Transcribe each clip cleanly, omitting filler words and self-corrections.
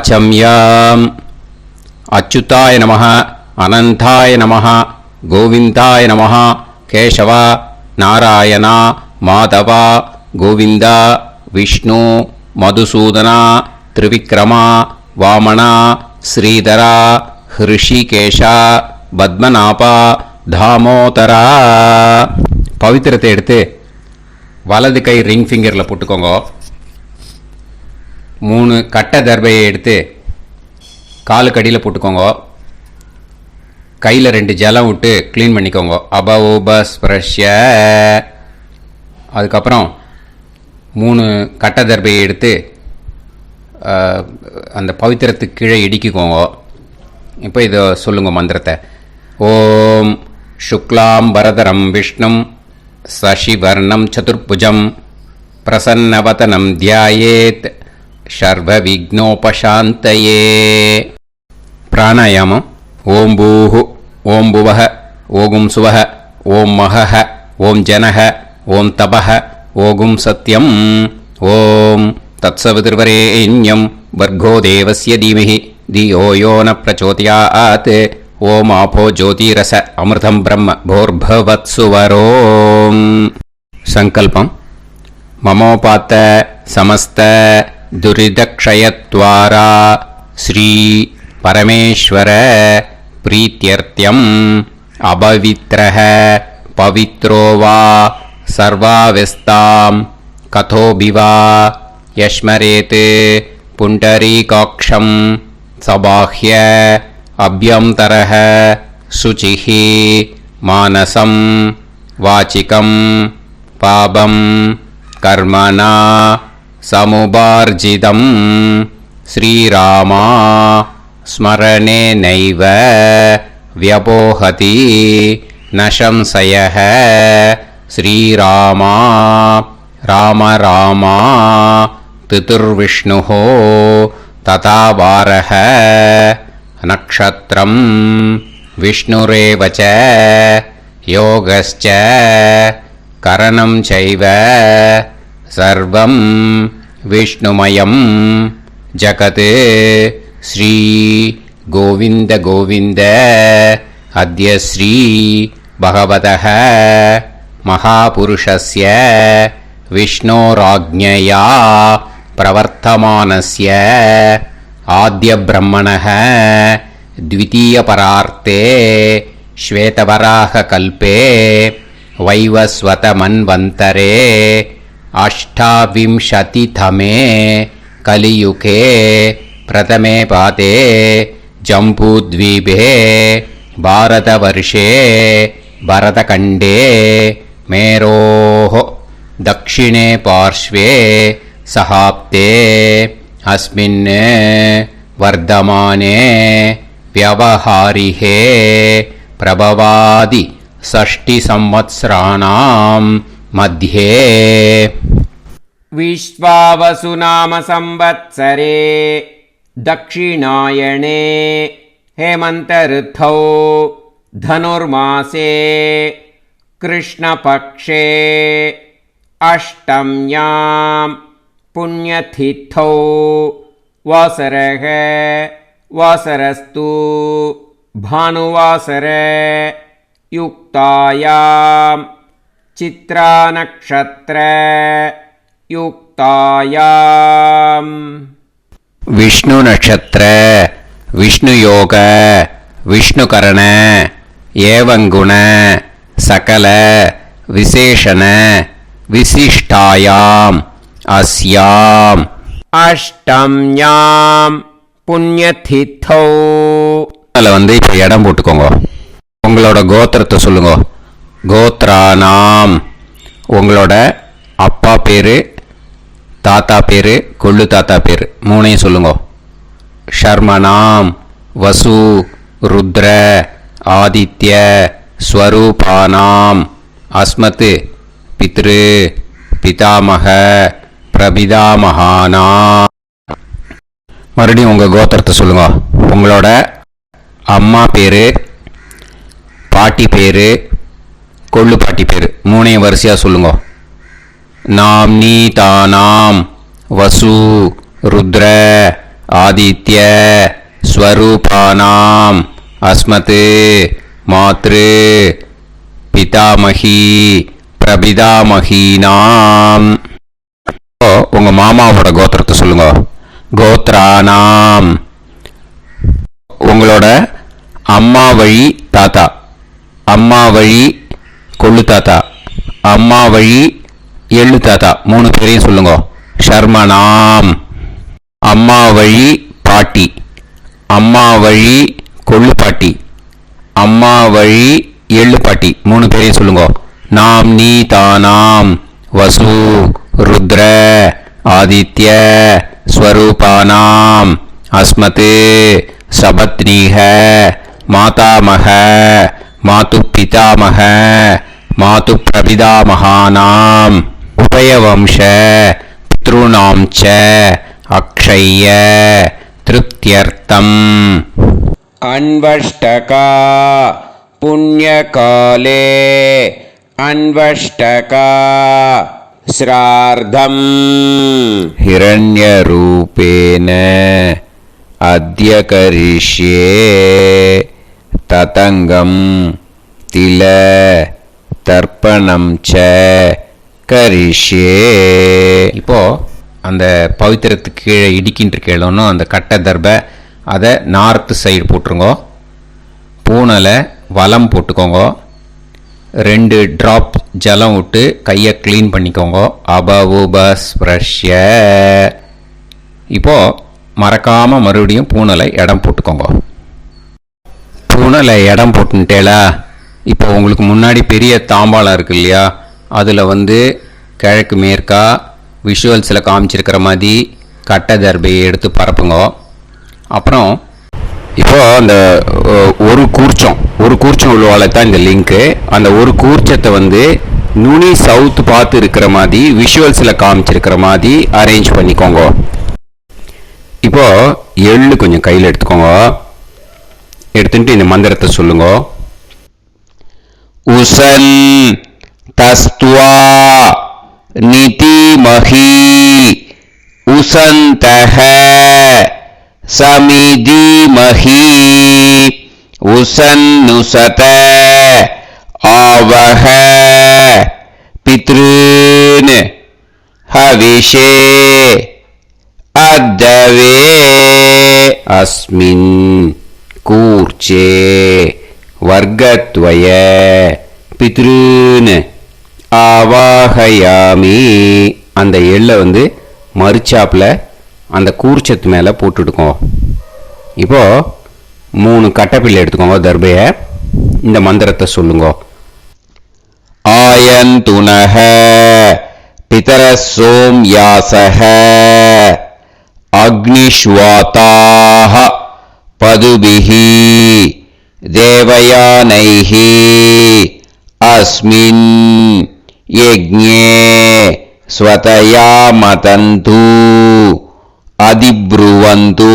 வாச்சம்யாம். அச்சுதாய நமः, அனந்தாய நமः, கோவிந்தாய நமः, கேசவா, நாராயணா, மாதவா, கோவிந்தா, விஷ்ணு, மதுசூதனா, திரிவிக்ரமா, வாமனா, ஸ்ரீதரா, ஹிருஷிகேஷா, பத்மநாபா, தாமோதரா. பவித்திரத்தை எடுத்து வலது கை ரிங் ஃபிங்கரில் போட்டுக்கோங்க. 3 கட்டை தர்பையை எடுத்து காலுக்கடியில் போட்டுக்கோங்க. கையில் 2 ஜலம் விட்டு க்ளீன் பண்ணிக்கோங்க. அபௌபஸ்பிரஷ்ய. அதுக்கப்புறம் 3 கட்டை தர்பையை எடுத்து அந்த பவித்திரத்துக்கு கீழே இடிக்கிக்கோங்க. இப்போ இதை சொல்லுங்க மந்திரத்தை. ஓம் சுக்லாம் வரதரம் விஷ்ணும் சசிவர்ணம் சதுர்புஜம் பிரசன்னவதனம் தியாயேத் சர்வ விக்னோபசாந்தயே. பிராணாயாமம். ஓம் பூஹு, ஓம் புவஹ, ஓகும் சுவஹ, ஓம் மஹஹ, ஓம் ஜனஹ, ஓம் தபஹ, ஓகும் சத்யம். ஓம் தத்சவிதுர்வரேண்யம் வர்கோ தேவஸ்ய தீமஹி தியோ யோ ந பிரச்சோதயாத். ஓம் ஆபோ ஜோதிரச அமிர்தம் பிரம்ம போர்பவத்சுவரோம். சங்கல்பம். மமோபாத்த சமஸ்த துரிதக்ஷயத்வாரா ஸ்ரீ பரமேஸ்வர பிரீத்யர்த்தியம் அபவித்ரஹ பவித்ரோ வா சர்வாவஸ்தாம் கதோபிவா யஸ்மரேத் புண்டரீகாக்ஷம் சபாஹ்ய அப்யந்தரஹ சுசிஹ மானசம் வாசிகம் பாபம் கர்மணா சமுபார்ஜிதம் ஸ்ரீராமா ஸ்மரணேனைவ வ்யபோஹதி ந சம்சயः. ஸ்ரீராமா ராம ராமா திதுர்விஷ்ணுः ததா வாரः நக்ஷத்ரம் விஷ்ணுரேவ ச யோகஸ்ச கரணம் சைவ சர்வம் விஷ்ணுமயம் ஜகத். ஸ்ரீ கோவிந்த கோவிந்த அத்ய ஸ்ரீ பகவதः மகாபுருஷஸ்ய விஷ்ணோராஜ்ஞயா பிரவர்த்தமானஸ்ய ஆத்ய பிரம்மணः த்விதீயபரார்த்தே ஸ்வேதவராக கல்பே வைவஸ்வத மன்வந்தரே அஷ்டாவிம்சதிதமே கலியுகே பிரதமே பாதே ஜம்பூத்வீபே பாரதவர்ஷே பரதகண்டே மேரோः தக்ஷிணே பார்ஷ்வே சஹாப்தே அஸ்மின் வர்தமானே व्यवहारिहे प्रभवादि षष्टि संवत्सराणां मध्ये. विश्वावसु नाम संवत्सरे दक्षिणायणे हेमन्त ऋतौ धनुर्मासे कृष्णपक्षे अष्टम्यां पुण्यतिथौ वासरः वासरस्तु भानुवासर युक्तायां चित्रानक्षत्र युक्तायां. विष्णु नक्षत्र विष्णु योग विष्णुकरण एवं गुण सकल विशेषण विशिष्टायां अस्यां अष्टम्यां புண்ணியதித்தோ. அதில் வந்து இப்போ இடம் போட்டுக்கோங்க. உங்களோட கோத்திரத்தை சொல்லுங்க. கோத்ரானாம். உங்களோட அப்பா பேர், தாத்தா பேர், கொள்ளு தாத்தா பேர் 3ஐயும் சொல்லுங்க. ஷர்மனாம் வசு ருத்ர ஆதித்ய ஸ்வரூபானாம் அஸ்மத் பித்ரு பிதாமக பிரபிதாமகானா. மறுபடியும் உங்கள் கோத்திரத்தை சொல்லுங்க. உங்களோட அம்மா பேர், பாட்டி பேர், கொள்ளு பாட்டி பேர் 3ஐயும் வரிசையாக சொல்லுங்க. நாம்னி தானாம் வசு ருத்ர ஆதித்ய ஸ்வரூபானாம் அஸ்மத் மாத்ரு பிதாமகி பிரபிதாமகீனாம். உங்க மாமாவோட கோத்திரத்தை சொல்லுங்க. கோத்ரானாம். உங்களோட அம்மா வழி தாத்தா, அம்மா வழி கொள்ளு தாத்தா, அம்மா வழி எள்ளு தாத்தா, 3 பேரையும் சொல்லுங்க. ஷர்மனாம். அம்மா வழி பாட்டி, அம்மா வழி கொள்ளு பாட்டி, அம்மா வழி எள்ளு பாட்டி, 3 பேரையும் சொல்லுங்க. நாம் நீ தானாம் வசு ருத்ர ஆதித்ய ஸ்வரூபானாம் அஸ்மத் சபத்னீஹ மாதாமக மாது பிதாமக மாது பிரபிதாமகானாம் உபயவம்ச பித்ருணாம் ச அக்ஷய்ய திருப்தியர்த்தம். अन्वष्टका पुण्यकाले अन्वष्टका श्रार्धम् हिरण्यरूपेण अद्य करिष्ये ततङ्गं तिल தர்ப்பணம் ச கரிஷ்யே. இப்போ அந்த பவித்திரத்துக்கு கீழே இடிக்கின்ற கீழே அந்த கட்டை தர்பை அதை நார்த்து சைடு போட்டுருங்க. பூனலை வலம் போட்டுக்கோங்க. 2 ட்ராப் ஜலம் விட்டு கையை க்ளீன் பண்ணிக்கோங்க. அபவுபஸ்ப்ரஷ்ய. இப்போது மறக்காமல் மறுபடியும் பூனலை இடம் போட்டுக்கோங்க. பூனலை இடம் போட்டுட்டேலா. இப்போ உங்களுக்கு முன்னாடி பெரிய தாம்பாளம் இருக்கு இல்லையா, அதில் கிழக்கு மேற்கா விஷுவல்ஸில் காமிச்சிருக்கிற மாதிரி கட்டை தர்பையை எடுத்து பரப்புங்க. அப்புறம் இப்போது அந்த ஒரு கூர்ச்சம் உள்ளவால தான் இந்த லிங்க்கு. அந்த ஒரு கூர்ச்சத்தை நுனி சவுத்து பார்த்து இருக்கிற மாதிரி விஷுவல்ஸில் காமிச்சிருக்கிற மாதிரி அரேஞ்ச் பண்ணிக்கோங்க. இப்போது எள்ளு கொஞ்சம் கையில் எடுத்துக்கோங்க. எடுத்துட்டு இந்த மந்திரத்தை சொல்லுங்க. உசன் தஸ்துவா நிதிமஹி உசந்தஹ சமிதிமஹி உசன்னுசத ஆவஹ பித்ருன் ஹவிஷே அத்தவே அஸ்மின் கூர்ச்சே வர்க்கத்வய பித்ருன் ஆவாஹயாமி. அந்த எள்ளை மறுச்சாப்பில் அந்த கூர்ச்சத்து மேலே போட்டுடுக்கோ. இப்போது 3 கட்டைப்பிள்ளை எடுத்துக்கோங்க. தர்பையை இந்த மந்திரத்தை சொல்லுங்க. ஆயந்துனஹ பிதர சோம்யாசஹ அக்னிஷ்வாதாஹ பதுபிஹி தேவயானைஹி அஸ்மின் யஜ்ஞே ஸ்வதயா மதந்து அதிப்ருவந்து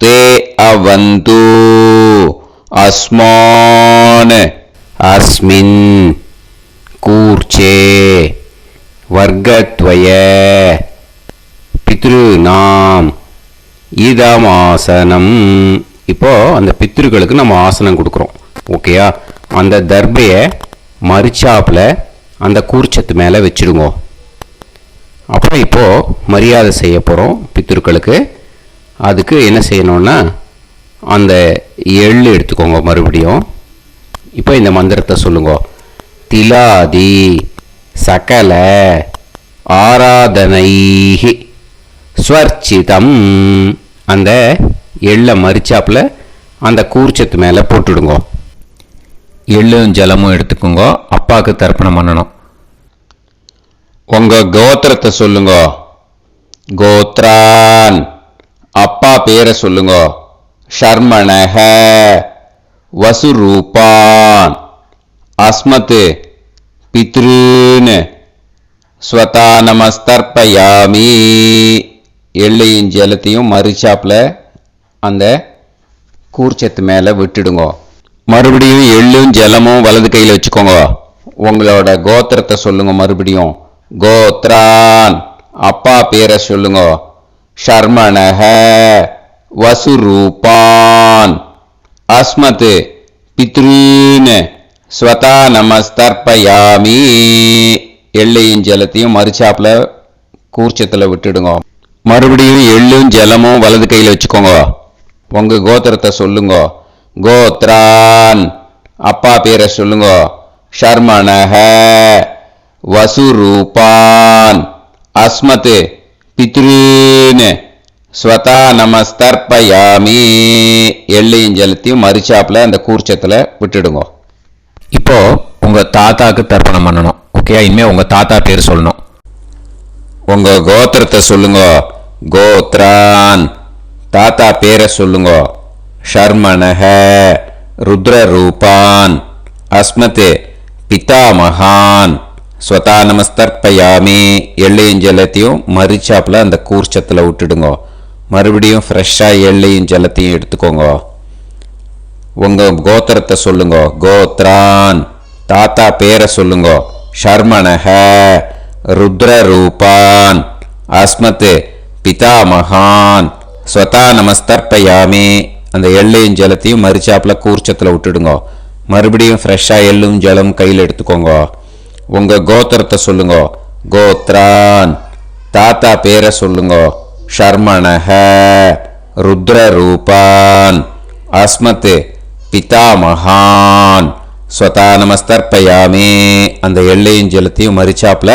தே அவது அஸ்மான் அஸ்மின் கூர்ச்சே வர்க்கத்வய பித்ருநாம் இதமாசனம். இப்போ அந்த பித்ருக்களுக்கு நம்ம ஆசனம் கொடுக்குறோம். ஓகேயா? அந்த தர்பையை மறுச்சாப்பில் அந்த கூர்ச்சத்து மேலே வச்சுடுங்க. அப்புறம் இப்போது மரியாதை செய்ய போகிறோம் பித்ருக்களுக்கு. அதுக்கு என்ன செய்யணும்னா அந்த எள்ளு எடுத்துக்கோங்க. மறுபடியும் இப்போ இந்த மந்திரத்தை சொல்லுங்க. திலாதி சகல ஆராதனைஹி ஸ்வர்ச்சிதம். அந்த எள்ளை மரிச்சாப்பில் அந்த கூர்ச்சத்து மேலே போட்டுடுங்க. எள்ளும் ஜலமும் எடுத்துக்கோங்க. அப்பாவுக்கு தர்ப்பணம் பண்ணணும். உங்கள் கோத்திரத்தை சொல்லுங்க. கோத்ரான். அப்பா பேரை சொல்லுங்க. ஷர்மணஹ வசுரூபான் அஸ்மத் பித்ருன் ஸ்வதா நமஸ்தர்ப்பயாமி. எள்ளையும் ஜலத்தையும் மறுச்சாப்பில் அந்த கூர்ச்சத்து மேலே விட்டுடுங்க. மறுபடியும் எள்ளும் ஜலமும் வலது கையில் வச்சுக்கோங்க. உங்களோட கோத்திரத்தை சொல்லுங்க. மறுபடியும் கோத்ரான். அப்பா பேரை சொல்லுங்க. ஷர்மணஹ வசுரூபான் அஸ்மத் பித்ரூன் ஸ்வதா நமஸ்தர்ப்பயாமி. எள்ளையும் ஜலத்தையும் மறுச்சாப்புல கூர்ச்சத்தில் விட்டுடுங்க. மறுபடியும் எள்ளும் ஜலமும் வலது கையில் வச்சுக்கோங்க. உங்க கோத்திரத்தை சொல்லுங்க. கோத்ரான் அப்பா பேரை சொல்லுங்க. ஷர்மணஹ வசுரூபான் அஸ்மத் பித்ரூன் ஸ்வதா நமஸ்தர்ப்பயாமி. எள்ளையும் ஜலத்தையும் மறுச்சாப்புல அந்த கூர்ச்சத்தில் விட்டுடுங்க. இப்போ உங்க தாத்தாக்கு தர்ப்பணம் பண்ணணும். ஓகே, இனிமே உங்க தாத்தா பேர் சொல்லணும். உங்க கோத்திரத்தை சொல்லுங்க. கோத்ரான் தாத்தா பேரை சொல்லுங்க. ஷர்மணஹ ருத்ரரூபான் அஸ்மத் பிதாமகான் ஸ்வதா நமஸ்தர்ப்பயாமி. எள்ளையும் ஜலத்தையும் மறிச்சாப்புல அந்த கூர்ச்சத்தில் விட்டுடுங்க. மறுபடியும் ஃப்ரெஷ்ஷாக எள்ளையும் ஜலத்தையும் எடுத்துக்கோங்க. உங்க கோத்திரத்தை சொல்லுங்க. கோத்ரான் தாத்தா பேரை சொல்லுங்க. ஷர்மணஹ ருத்ரரூபான் அஸ்மத் பிதாமகான் ஸ்வதா நமஸ்தர்ப்பயாமி. அந்த எள்ளையும் ஜலத்தையும் மறிச்சாப்புல கூர்ச்சத்தில் விட்டுடுங்க. மறுபடியும் ஃப்ரெஷ்ஷாக எள்ளும் ஜலம் கையில் எடுத்துக்கோங்க. உங்க கோத்திரத்தை சொல்லுங்க. கோத்ரான் தாத்தா பேரை சொல்லுங்க. ஷர்மணஹ ருத்ரரூபான் அஸ்மத் பிதாமகான் ஸ்வதா நமஸ்தர்ப்பயாமி. அந்த எள்ளையும் ஜலத்தையும் மறிச்சாப்புல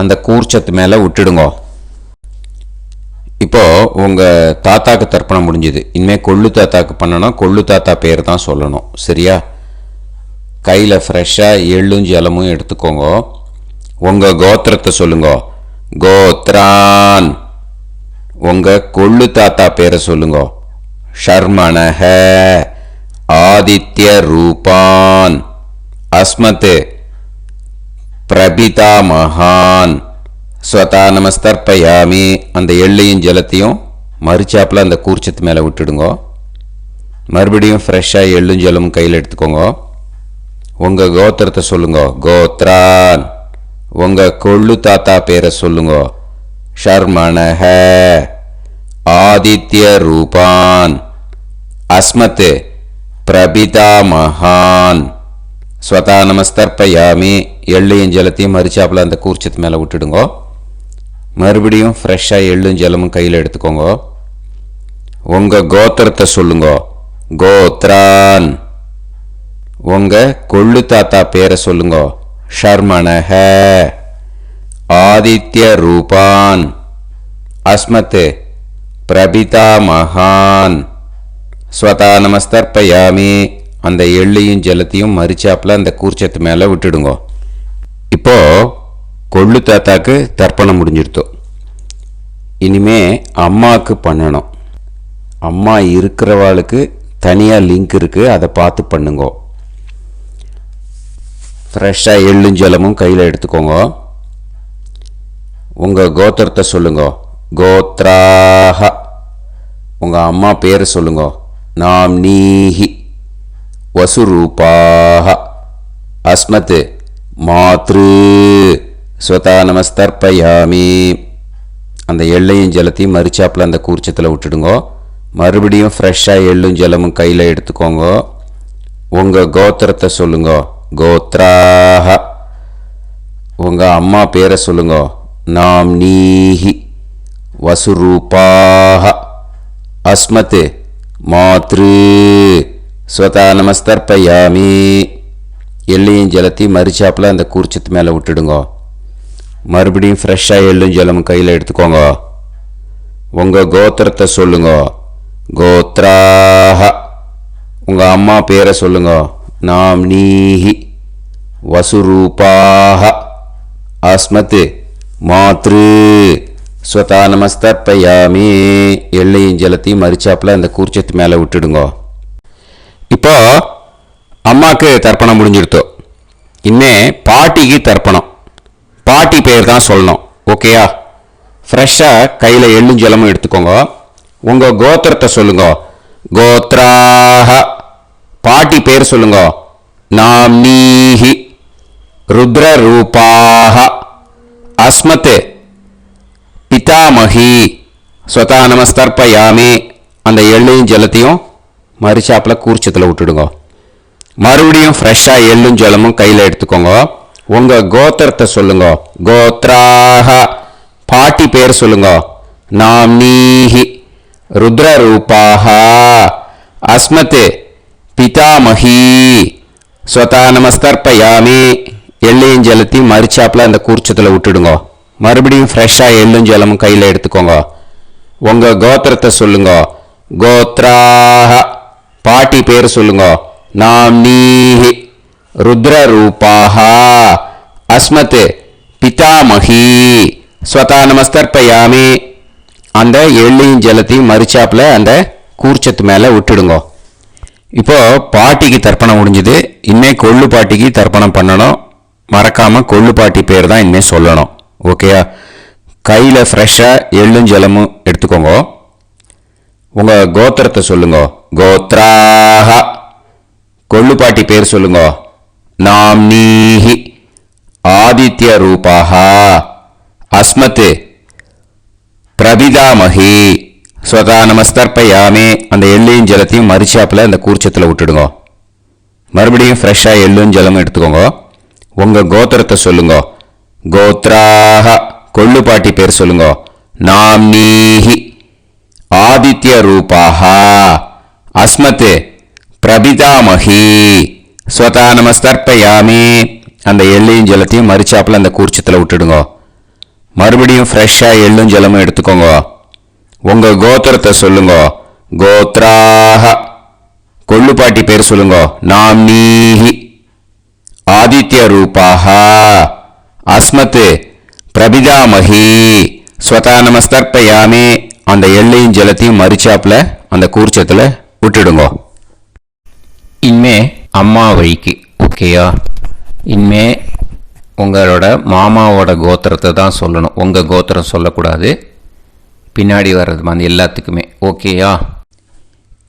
அந்த கூர்ச்சத்து மேலே விட்டுடுங்க. இப்போ உங்க தாத்தாக்கு தர்ப்பணம் முடிஞ்சது. இனிமே கொள்ளு தாத்தாக்கு பண்ணணும். கொள்ளு தாத்தா பேர் தான் சொல்லணும். சரியா? கையில் ஃப்ரெஷ்ஷாக எள்ளும் ஜலமும் எடுத்துக்கோங்க. உங்க கோத்திரத்தை சொல்லுங்க. கோத்ரான் உங்க கொள்ளு தாத்தா பேரை சொல்லுங்க. ஷர்மணஹ ஆதித்ய ரூபான் அஸ்மத் பிரபிதாமகான் ஸ்வதா நமஸ்தர்ப்பயாமி. அந்த எள்ளையும் ஜலத்தையும் மறிச்சாப்புல அந்த கூர்ச்சத்து மேலே விட்டுடுங்க. மறுபடியும் ஃப்ரெஷ்ஷாக எள்ளும் ஜலமும் கையில் எடுத்துக்கோங்க. உங்க கோத்திரத்தை சொல்லுங்க. கோத்ரான் உங்க கொள்ளு தாத்தா பேரை சொல்லுங்க. ஷர்மணஹ ஆதித்ய ரூபான் அஸ்மத் பிரபிதாமகான் ஸ்வதா நமஸ்தர்ப்பயாமி. எள்ளையும் ஜலத்தையும் மறிச்சாப்புல அந்த கூர்ச்சத்து மேலே விட்டுடுங்க. மறுபடியும் ஃப்ரெஷ்ஷாக எள்ளும் ஜலமும் கையில் எடுத்துக்கோங்க. உங்க கோத்திரத்தை சொல்லுங்க. கோத்ரான் உங்க கொள்ளு தாத்தா பேரை சொல்லுங்க. ஷர்மணஹ ஆதித்ய ரூபான் அஸ்மத் பிரபிதாமகான் ஸ்வதா நமஸ்தர்ப்பயாமி. அந்த எள்ளையும் ஜலத்தையும் மறிச்சாப்புல அந்த கூர்ச்சத்து மேலே விட்டுடுங்க. இப்போ கொள்ளு தாத்தாக்கு தர்ப்பணம் முடிஞ்சிருத்தோம். இனிமே அம்மாவுக்கு பண்ணணும். அம்மா இருக்கிறவாளுக்கு தனியாக லிங்க் இருக்குது, அதை பார்த்து பண்ணுங்க. ஃப்ரெஷ்ஷாக எள்ளும் ஜலமும் கையில் எடுத்துக்கோங்க. உங்கள் கோத்திரத்தை சொல்லுங்க. கோத்ராஹ உங்கள் அம்மா பேர் சொல்லுங்க. நாம் நீஹி வசுரூபாஹ அஸ்மத் மாத்ரு ஸ்வதா நமஸ்தர்ப்பயாமி. அந்த எள்ளையும் ஜலத்தையும் மறிச்சாப்புல அந்த கூர்ச்சத்தில் விட்டுடுங்க. மறுபடியும் ஃப்ரெஷ்ஷாக எள்ளும் ஜலமும் கையில் எடுத்துக்கோங்க. உங்கள் கோத்திரத்தை சொல்லுங்க. கோத்ராஹ உங்கள் அம்மா பேரை சொல்லுங்க. நாம் நீஹி வசுரூபாஹ அஸ்மத் மாத்ரு ஸ்வதா நமஸ்தர்ப்பயாமி. எள்ளையும் ஜலத்தையும் மறிச்சாப்புல அந்த கூர்ச்சத்து மேலே விட்டுடுங்க. மறுபடியும் ஃப்ரெஷ்ஷாக எள்ளும் ஜலமும் கையில் எடுத்துக்கோங்க. உங்கள் கோத்திரத்தை சொல்லுங்க. கோத்ராஹ உங்கள் அம்மா பேரை சொல்லுங்க. நாம் நீஹி வசுரூபாஹ அஸ்மத் மாத்ரு ஸ்வதா நமஸ்தர்ப்பயாமி. எள்ளையும் ஜலத்தையும் மறிச்சாப்புல அந்த கூர்ச்சத்து மேலே விட்டுடுங்க. இப்போ அம்மாவுக்கு தர்ப்பணம் முடிஞ்சிருத்தோம். இனிமே பாட்டிக்கு தர்ப்பணம். பாட்டி பேர் தான் சொல்லணும். ஓகேயா? ஃப்ரெஷ்ஷாக கையில் எள்ளும் ஜலமும் எடுத்துக்கோங்க. உங்கள் கோத்திரத்தை சொல்லுங்க. கோத்ராஹ பாட்டி பேர் சொல்லுங்க. நாம் நீஹி ருத்ரரூபாஹ அஸ்மத் பிதாமகி ஸ்வதானமஸ்தர்ப்பயாமி அந்த எள்ளையும் ஜலத்தையும் மரிச்சாப்பில் கூர்ச்சத்தில் விட்டுடுங்க. மறுபடியும் ஃப்ரெஷ்ஷாக எள்ளும் ஜலமும் கையில் எடுத்துக்கோங்க. உங்கள் கோத்திரத்தை சொல்லுங்க. கோத்ராக பாட்டி பேர் சொல்லுங்க. நாம்னீஹி ருத்ரரூபாக அஸ்மத் பிதாமஹி ஸ்வதானமஸ்தர்ப்பயாமி எள்ளையும் ஜலத்தையும் மரிச்சாப்பில் அந்த கூர்ச்சத்தில் விட்டுடுங்க. மறுபடியும் ஃப்ரெஷ்ஷாக எள்ளும் ஜலமும் கையில் எடுத்துக்கோங்க. உங்கள் கோத்திரத்தை சொல்லுங்க. கோத்ராக பாட்டி பேர் சொல்லுங்க. நாம்னீஹி ருத்ரரூபாக அஸ்மத் பிதாமஹி ஸ்வதானமஸ்தர்ப்பயாமி அந்த எள்ளையும் ஜலத்தையும் மரிச்சாப்பில் அந்த கூர்ச்சத்து மேலே விட்டுடுங்க. இப்போ பாட்டிக்கு தர்ப்பணம் முடிஞ்சது. இனிமே கொள்ளு பாட்டிக்கு தர்ப்பணம் பண்ணணும். மறக்காமல் கொள்ளு பாட்டி பேர் தான் இனிமேல் சொல்லணும். ஓகேயா? கையில் ஃப்ரெஷ்ஷாக எள்ளும் ஜலமும் எடுத்துக்கோங்க. உங்கள் கோத்திரத்தை சொல்லுங்க. கோத்ராக கொள்ளு பாட்டி பேர் சொல்லுங்க. நாம்னீஹி ஆதித்ய ரூபாக அஸ்மத் பிரபிதாமஹி ஸ்வதானமஸ்தர்ப்பயாமி அந்த எள்ளையும் ஜலத்தையும் மரிச்சாப்பில் அந்த கூர்ச்சத்தில் விட்டுடுங்க. மறுபடியும் ஃப்ரெஷ்ஷாக எள்ளும் ஜலமும் எடுத்துக்கோங்க. உங்கள் கோத்திரத்தை சொல்லுங்க. கோத்ராக கொள்ளு பாட்டி பேர் சொல்லுங்க. நாம்னீஹி ஆதித்ய ரூபாக அஸ்மத் பிரபிதாமஹி ஸ்வதானமஸ்தர்ப்பயாமி அந்த எள்ளையும் ஜலத்தையும் மரிச்சாப்பில் அந்த கூர்ச்சத்தில் விட்டுடுங்க. மறுபடியும் ஃப்ரெஷ்ஷாக எள்ளும் ஜலமும் எடுத்துக்கோங்க. உங்கள் கோத்திரத்தை சொல்லுங்க. கோத்ராக கொள்ளு பாட்டி பேர் சொல்லுங்க. நாம்னீஹி ஆதித்ய ரூபாக அஸ்மத் பிரபிதாமஹி ஸ்வதானமஸ்தர்ப்பயாமி அந்த எள்ளையும் ஜலத்தையும் மரிச்சாப்பில் அந்த கூர்ச்சத்தில் விட்டுடுங்க. இனிமே அம்மா வழிக்கு. ஓகேயா? இனிமே உங்களோட மாமாவோட கோத்திரத்தை தான் சொல்லணும். உங்கள் கோத்திரம் சொல்லக்கூடாது. பின்னாடி வர்றது மாதிரி எல்லாத்துக்குமே. ஓகேயா?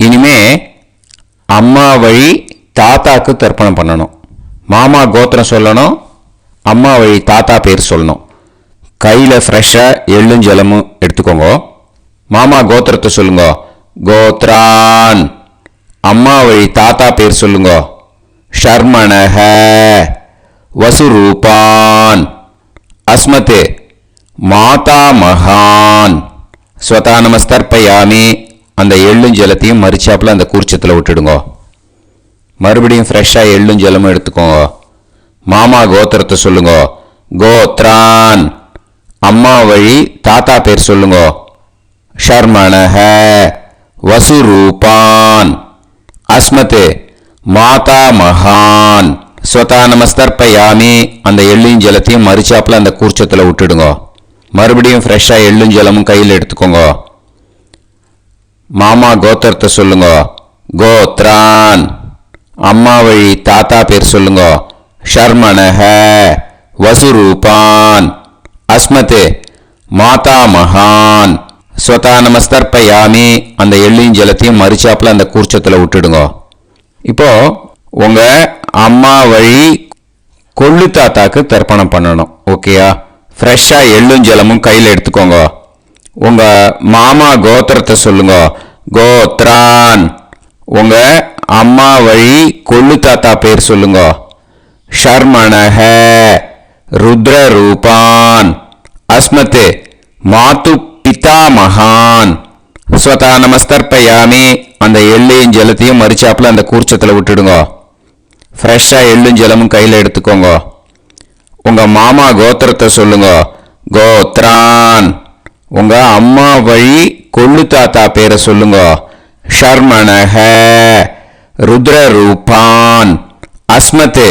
இனிமே அம்மா வழி தாத்தாக்கு தர்ப்பணம் பண்ணணும். மாமா கோத்திரம் சொல்லணும். அம்மா வழி தாத்தா பேர் சொல்லணும். கையில் ஃப்ரெஷ்ஷாக எள்ளும் ஜலமும் எடுத்துக்கோங்க. மாமா கோத்திரத்தை சொல்லுங்க. கோத்ரான் அம்மா வழி தாத்தா பேர் சொல்லுங்க. ஷர்மணஹ வசுரூபான் அஸ்மத் மாதாமகான் ஸ்வதானமஸ்தர்ப்பயாமி அந்த எள்ளும் ஜலத்தையும் மரிச்சாப்பில் அந்த கூர்ச்சத்தில் விட்டுடுங்க. மறுபடியும் ஃப்ரெஷ்ஷாக எள்ளும் ஜலமும் எடுத்துக்கோங்க. மாமா கோத்திரத்தை சொல்லுங்க. கோத்ரான் அம்மா வழி தாத்தா பேர் சொல்லுங்க. ஷர்மணஹ வசுரூபான் அஸ்மத் மாதாமகான் ஸ்வதானமஸ்தர்ப்பயாமி அந்த எள்ளும் ஜலத்தையும் மரிச்சாப்பில் அந்த கூர்ச்சத்தில் விட்டுடுங்க. மறுபடியும் ஃப்ரெஷ்ஷாக எள்ளும் ஜலமும் கையில் எடுத்துக்கோங்க. மாமா கோத்திரத்தை சொல்லுங்க. கோத்ரான் அம்மா வழி தாத்தா பேர் சொல்லுங்க. ஷர்மணஹ வசுரூபான் அஸ்மத் மாதாமகான் ஸ்வதானமஸ்தர்ப்பயாமி அந்த எள்ளையும் ஜலத்தையும் மரிச்சாப்பில் அந்த கூர்ச்சத்தில் விட்டுடுங்க. இப்போ உங்கள் அம்மா வழி கொள்ளு தாத்தாக்கு தர்ப்பணம் பண்ணணும். ஓகேயா? ஃப்ரெஷ்ஷாக எள்ளும் ஜலமும் கையில் எடுத்துக்கோங்க. உங்கள் மாமா கோத்திரத்தை சொல்லுங்க. கோத்ரான் உங்கள் அம்மா வழி கொள்ளு தாத்தா பேர் சொல்லுங்க. ஷர்மணஹ ருத்ரரூபான் அஸ்மத் மாது பிதாமகான் ஸ்வதானமஸ்தர்ப்பயாமி அந்த எள்ளையும் ஜலத்தையும் மரிச்சாப்பில் அந்த கூர்ச்சத்தில் விட்டுடுங்க. ஃப்ரெஷ்ஷாக எள்ளும் ஜலமும் கையில் எடுத்துக்கோங்க. உங்கள் மாமா கோத்திரத்தை சொல்லுங்க. கோத்ரான் உங்கள் அம்மா வழி கொள்ளு தாத்தா பேரை சொல்லுங்க. ஷர்மணஹ ருத்ரரூபான் அஸ்மத்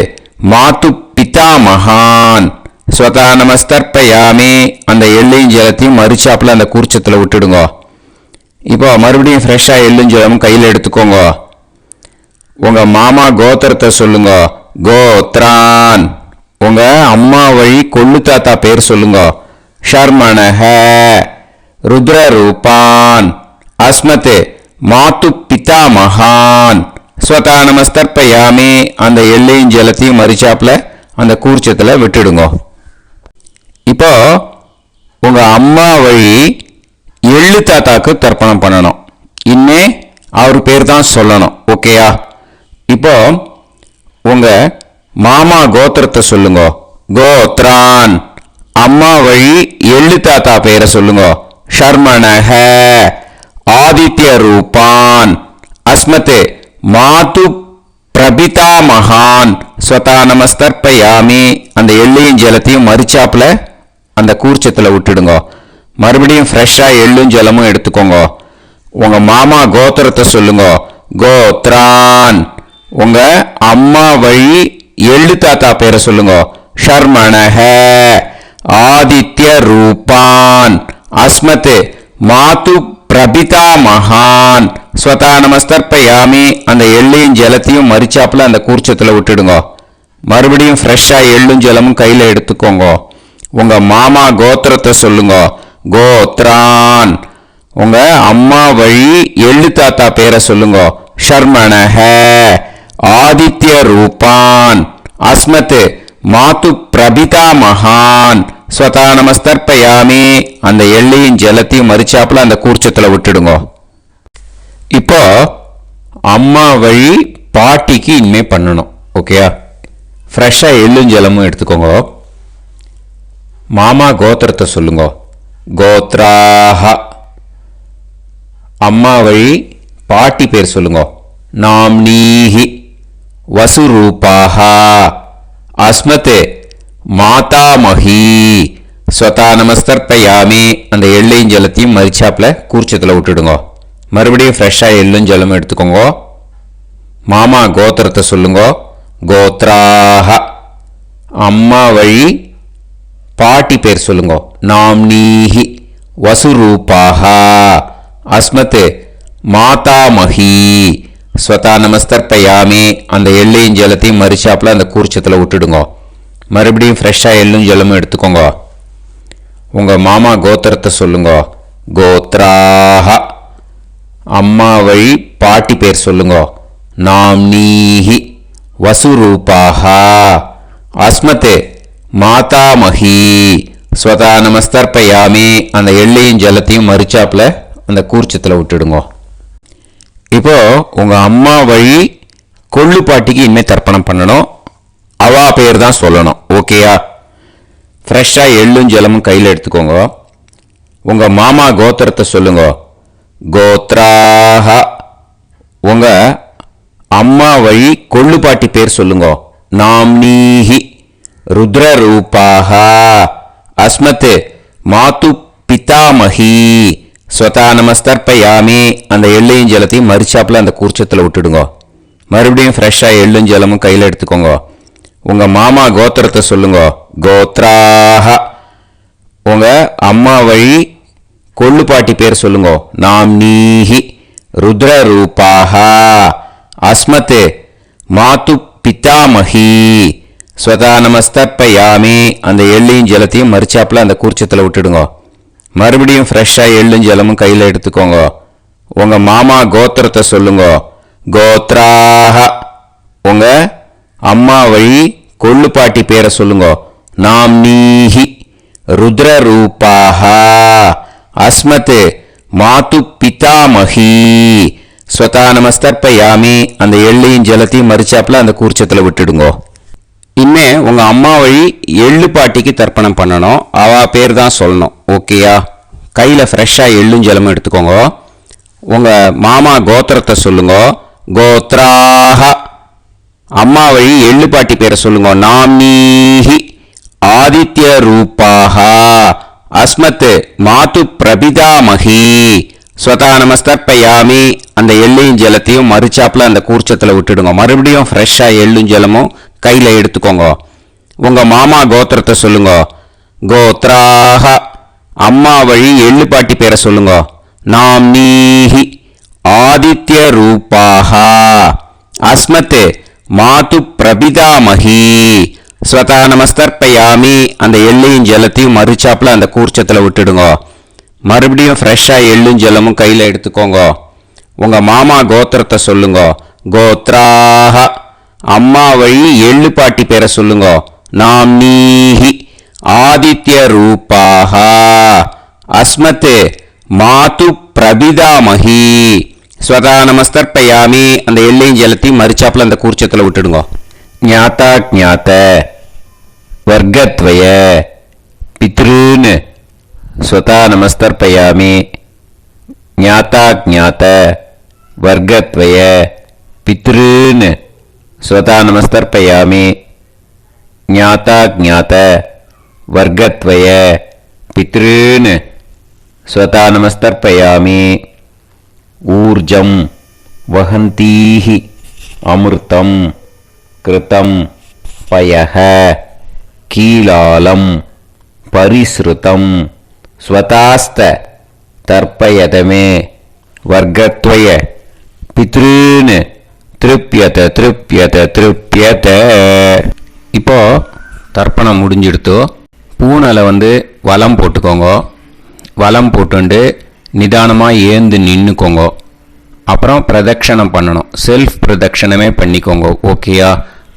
மாது பிதாமகான் ஸ்வதானமஸ்தர்ப்பயாமி அந்த எள்ளையும் ஜலத்தையும் மரிச்சாப்பில் அந்த கூர்ச்சத்தில் விட்டுடுங்க. இப்போ மறுபடியும் ஃப்ரெஷ்ஷாக எள்ளும் ஜலமும் கையில் எடுத்துக்கோங்க. உங்கள் மாமா கோத்திரத்தை சொல்லுங்க. கோத்ரான் உங்கள் அம்மா வழி கொள்ளு தாத்தா பேர் சொல்லுங்க. ஷர்மணஹ ருத்ரரூபான் அஸ்மத் மாது பிதாமகான் ஸ்வதானமஸ்தர்ப்பயாமி அந்த எள்ளையும் ஜலத்தையும் மரிச்சாப்பில் அந்த கூர்ச்சத்தில் விட்டுடுங்க. இப்போ உங்கள் அம்மா வழி எள்ளு தாத்தாக்கு தர்ப்பணம் பண்ணணும். இனிமே அவர் பேர் தான் சொல்லணும். ஓகேயா? இப்போ உங்க மாமா கோத்திரத்தை சொல்லுங்க. கோத்ரான். அம்மா வழி எள்ளு தாத்தா பேரை சொல்லுங்க. ஷர்மணஹ. ஆதித்ய ரூபான். அஸ்மத் மாது பிரபிதா மகான் ஸ்வதா நமஸ்தர்ப்பயாமி. அந்த எள்ளையும் ஜலத்தையும் மறிச்சாப்புல அந்த கூர்ச்சத்துல விட்டுடுங்க. மறுபடியும் ஃப்ரெஷ்ஷா எள்ளும் ஜலமும் எடுத்துக்கோங்க. உங்க மாமா கோத்திரத்தை சொல்லுங்க. கோத்ரான். உங்க அம்மா வழி எள்ளு தாத்தா பேரை சொல்லுங்க. ஷர்மணஹ. ஆதித்ய ரூபான். அஸ்மத் மாது பிரபிதா மகான் ஸ்வதா நமஸ்தர்ப்பயாமி. அந்த எள்ளையும் ஜலத்தையும் மறிச்சாப்புல அந்த கூர்ச்சத்துல விட்டுடுங்க. மறுபடியும் ஃப்ரெஷ்ஷா எள்ளும் ஜலமும் கையில எடுத்துக்கோங்க. உங்க மாமா கோத்திரத்தை சொல்லுங்க. கோத்ரான். உங்க அம்மா வழி எள்ளு தாத்தா பேரை சொல்லுங்க. ஷர்மணஹ. ஆதித்ய ரூபான். அஸ்மத் மாது பிரபிதா மகான் ஸ்வதா நமஸ்தர்ப்பயாமி. அந்த எள்ளையும் ஜலத்தையும் மறிச்சாப்புல அந்த கூர்ச்சத்துல விட்டுடுங்க. இப்போ அம்மா வழி பாட்டிக்கு இனிமே பண்ணணும். ஓகேயா? ஃப்ரெஷ்ஷா எள்ளும் ஜலமும் எடுத்துக்கோங்க. மாமா கோத்திரத்தை சொல்லுங்க. கோத்ராஹ. அம்மா வழி பாட்டி பேர் சொல்லுங்க. நாம்னீஹி. வசுரூபாஹ. அஸ்மத் மாதாமஹி ஸ்வதா நமஸ்தர்ப்பயாமி. அந்த எள்ளையும் ஜலத்தையும் மறிச்சாப்புல கூர்ச்சத்தில் விட்டுடுங்க. மறுபடியும் ஃப்ரெஷ்ஷாக எள்ளும் ஜலமும் எடுத்துக்கோங்க. மாமா கோத்திரத்தை சொல்லுங்க. கோத்ராஹ. அம்மா வழி பாட்டி பேர் சொல்லுங்க. நாம்னீஹி. வசுரூபாஹ. அஸ்மத் மாதாமஹி ஸ்வதா நமஸ்தர்ப்பயாமி. அந்த எள்ளையும் ஜலத்தையும் மறிச்சாப்புல அந்த கூர்ச்சத்தில் விட்டுடுங்க. மறுபடியும் ஃப்ரெஷ்ஷாக எள்ளும் ஜலமும் எடுத்துக்கோங்க. உங்கள் மாமா கோத்திரத்தை சொல்லுங்க. கோத்ராஹ. அம்மா வழி பாட்டி பேர் சொல்லுங்க. நாம்னீஹி. வசுரூபாஹ. அஸ்மத் மாதாமஹி ஸ்வதா நமஸ்தர்ப்பயாமி. அந்த எள்ளையும் ஜலத்தையும் மறிச்சாப்புல அந்த கூர்ச்சத்தில் விட்டுடுங்க. இப்போ உங்க அம்மா வழி கொள்ளு பாட்டிக்கு இனிமே தர்ப்பணம் பண்ணணும். அவா பேர் தான் சொல்லணும். ஓகேயா? ஃப்ரெஷ்ஷா எள்ளும் ஜலமும் கையில் எடுத்துக்கோங்க. உங்க மாமா கோத்திரத்தை சொல்லுங்க. கோத்ராஹ. உங்க அம்மா வழி கொள்ளு பாட்டி பேர் சொல்லுங்க. நாம்னீஹி. ருத்ரரூபாஹ. அஸ்மத் மாது பிதாமஹி ஸ்வதா நமஸ்தர்ப்பயாமி. அந்த எள்ளையும் ஜலத்தையும் மறிச்சாப்புல அந்த கூர்ச்சத்தில் விட்டுடுங்க. மறுபடியும் ஃப்ரெஷ்ஷாக எள்ளும் ஜலமும் கையில் எடுத்துக்கோங்க. உங்க மாமா கோத்திரத்தை சொல்லுங்க. கோத்ராஹ. உங்க அம்மா வழி கொள்ளு பாட்டி பேர் சொல்லுங்க. நாம்னீஹி. ருத்ரரூபாஹ. அஸ்மத் மாது பிதாமஹி ஸ்வதா நமஸ்தர்ப்பயாமி. அந்த எள்ளையும் ஜலத்தையும் மறிச்சாப்புல அந்த கூர்ச்சத்தில் விட்டுடுங்க. மறுபடியும் ஃப்ரெஷ்ஷாக எள்ளும் ஜலமும் கையில் எடுத்துக்கோங்க. உங்க மாமா கோத்திரத்தை சொல்லுங்க. கோத்ராஹ. உங்க அம்மா வழி கொள்ளு பாட்டி பேரை சொல்லுங்க. நாம்னீஹி. ருத்ரரூபாஹ. அஸ்மத் மாது பிதாமஹி ஸ்வதா நமஸ்தர்ப்பயாமி. அந்த எள்ளையும் ஜலத்தையும் மறிச்சாப்புல அந்த கூர்ச்சத்தில் விட்டுடுங்க. இனிமே உங்க அம்மா வழி எள்ளு பாட்டிக்கு தர்ப்பணம் பண்ணணும். அவ பேர் தான் சொல்லணும். ஓகேயா? கையில் ஃப்ரெஷ்ஷாக எள்ளும் ஜலமும் எடுத்துக்கோங்க. உங்க மாமா கோத்திரத்தை சொல்லுங்க. கோத்ராஹ. அம்மா வழி எள்ளு பாட்டி பேரை சொல்லுங்க. நாம்னீஹி. ஆதித்ய ரூபாஹ. அஸ்மத் மாது பிரபிதாமஹி ஸ்வதா நமஸ்தர்ப்பயாமி. அந்த எள்ளையும் ஜலத்தையும் மறிச்சாப்புல அந்த கூர்ச்சத்தில் விட்டுடுங்க. மறுபடியும் ஃப்ரெஷ்ஷாக எள்ளும் ஜலமும் கையில் எடுத்துக்கோங்க. உங்க மாமா கோத்திரத்தை சொல்லுங்க. கோத்ராஹ. அம்மா வழி எள்ளு பாட்டி பேரை சொல்லுங்க. நாம்னீஹி. ஆதித்ய ரூபாஹ. அஸ்மத் மாது பிரபிதாமஹி ஸ்வதா நமஸ்தர்ப்பயாமி. அந்த எள்ளையும் ஜலத்தையும் மறிச்சாப்புல அந்த கூர்ச்சத்தில் விட்டுடுங்க. மறுபடியும் ஃப்ரெஷ்ஷாக எள்ளும் ஜலமும் கையில் எடுத்துக்கோங்க. உங்க மாமா கோத்திரத்தை சொல்லுங்க. கோத்ராஹ. அம்மா வழி எள்ளு பாட்டி பேரை சொல்லுங்க. நாம்னீஹி. ஆதித்ய ரூபாஹ. அஸ்மத் மாது பிரபிதாமகி. ஸ்வதா நமஸ்தர்ப்பயாமி. அந்த எல்லையும் ஜலத்தையும் மறிச்சாப்புல அந்த கூர்ச்சத்தில் விட்டுடுங்க. ஞாதா ஞாத வர்க்கத்வய பித்ருன் ஸ்வதா நமஸ்தர்ப்பயாமி. ஞாதா ஞாத வர்க்கத்வய பித்ருன் ஸ்வதா நமஸ்தர்ப்பயாமி. ஞாதா ஞாத வர்க்கத்வய பித்ருன் ஸ்வதா நமஸ்தர்ப்பயாமி. ஊர்ஜம் வஹந்தீஹி அமிர்தம் கிருதம் பயஹ கீலாலம் பரிஸ்ருதம் ஸ்வதாஸ்த தர்ப்பயதமே வர்க்கத்வய பித்ருன் திருப்யத திருப்யத திருப்யத. இப்போ தர்ப்பணம் முடிஞ்சிடுத்தோ. பூனலை வலம் போட்டுக்கோங்க. வலம் போட்டுண்டு நிதானமாக ஏந்து நின்றுக்கோங்க. அப்புறம் பிரதட்சணம் பண்ணணும். செல்ஃப் பிரதட்சணமே பண்ணிக்கோங்க. ஓகேயா?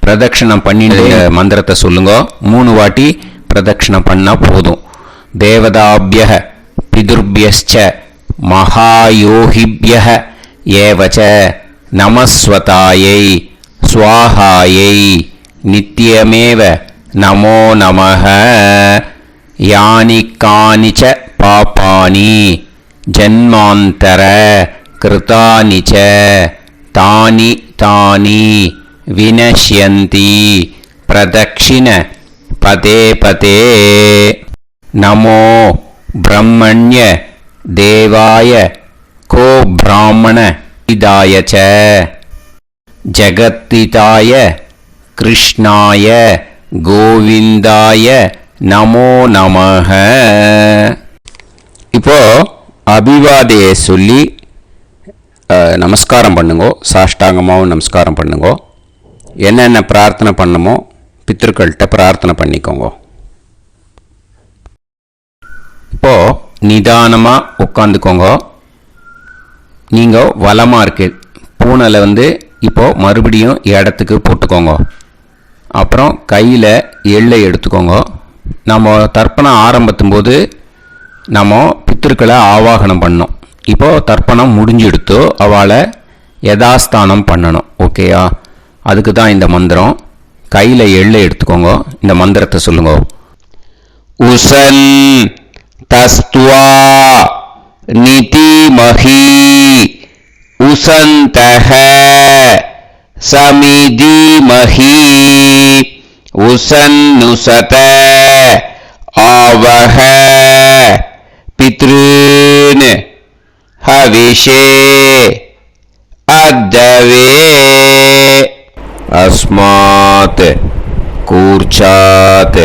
பிரதட்சணம் பண்ணிட்டு மந்திரத்தை சொல்லுங்க. 3 வாட்டி பிரதட்சணம் பண்ணால் போதும். தேவதாபிய பிதுர்பியச்ச மகாயோகிபிய ஏவச்ச நமஸ்வதாயை ஸ்வாஹாயை நித்யமேவ நமோ நமஹ. யானி கானிச்ச பாபானி ஜன்மாந்தர கிருதானி ச தானி தானி வினஷ்யந்தி பிரதக்ஷிண பதே பதே. நமோ பிரம்மண்ய தேவாய கோ பிராமண இதாய ச ஜகத்திதாய கிருஷ்ணாய கோவிந்தாய நமோ நமஹ. இப்போ அபிவாதையை சொல்லி நமஸ்காரம் பண்ணுங்கோ. சாஷ்டாங்கமாகவும் நமஸ்காரம் பண்ணுங்கோ. என்னென்ன பிரார்த்தனை பண்ணமோ பித்ருக்கள்கிட்ட பிரார்த்தனை பண்ணிக்கோங்க. இப்போ நிதானமாக உட்காந்துக்கோங்க. நீங்கள் வலமாக இருக்கு பூனலை இப்போ மறுபடியும் இடத்துக்கு போட்டுக்கோங்க. அப்புறம் கையில் எள்ளை எடுத்துக்கோங்க. நம்ம தர்ப்பணம் ஆரம்பிக்கும் போது நம்ம பித்திருக்களை ஆவாகனம் பண்ணோம். இப்போது தர்ப்பணம் முடிஞ்செடுத்தோ அவளை யதாஸ்தானம் பண்ணணும். ஓகேயா? அதுக்கு தான் இந்த மந்திரம். கையில் எள்ளை எடுத்துக்கோங்க. இந்த மந்திரத்தை சொல்லுங்க. உசன் தஸ்துவா நிதிமஹி உசந்தஹ சமிதிமஹி உசன்னுசத ஆவஹ பித்ருன் ஹவிஷே அத்தவே. அஸ்மாத் கூர்ச்சாத்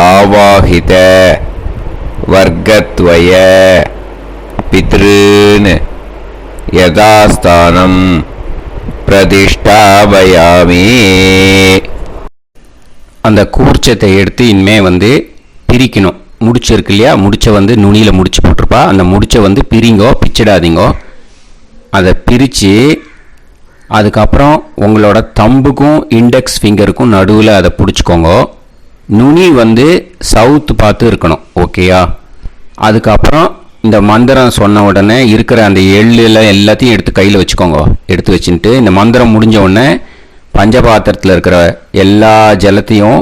ஆவாஹித வர்க்கத்வய பித்ருன் யதாஸ்தானம் பிரதிஷ்டாபயாமி. அந்த கூர்ச்சத்தை எடுத்து இனிமே பிரிக்கணும். முடிச்சு இருக்கு இல்லையா? முடிச்சை நுனியில் முடிச்சு போட்டிருப்பா. அந்த முடிச்சை பிரிங்கோ, பிச்சிடாதீங்கோ. அதை பிரித்து அதுக்கப்புறம் உங்களோட தம்புக்கும் இண்டெக்ஸ் ஃபிங்கருக்கும் நடுவில் அதை பிடிச்சிக்கோங்க. நுனி சவுத்து பார்த்து இருக்கணும். ஓகேயா? அதுக்கப்புறம் இந்த மந்திரம் சொன்ன உடனே இருக்கிற அந்த எள்ளில் எல்லாத்தையும் எடுத்து கையில் வச்சுக்கோங்க. எடுத்து வச்சுட்டு இந்த மந்திரம் முடிஞ்ச உடனே பஞ்சபாத்திரத்தில் இருக்கிற எல்லா ஜலத்தையும்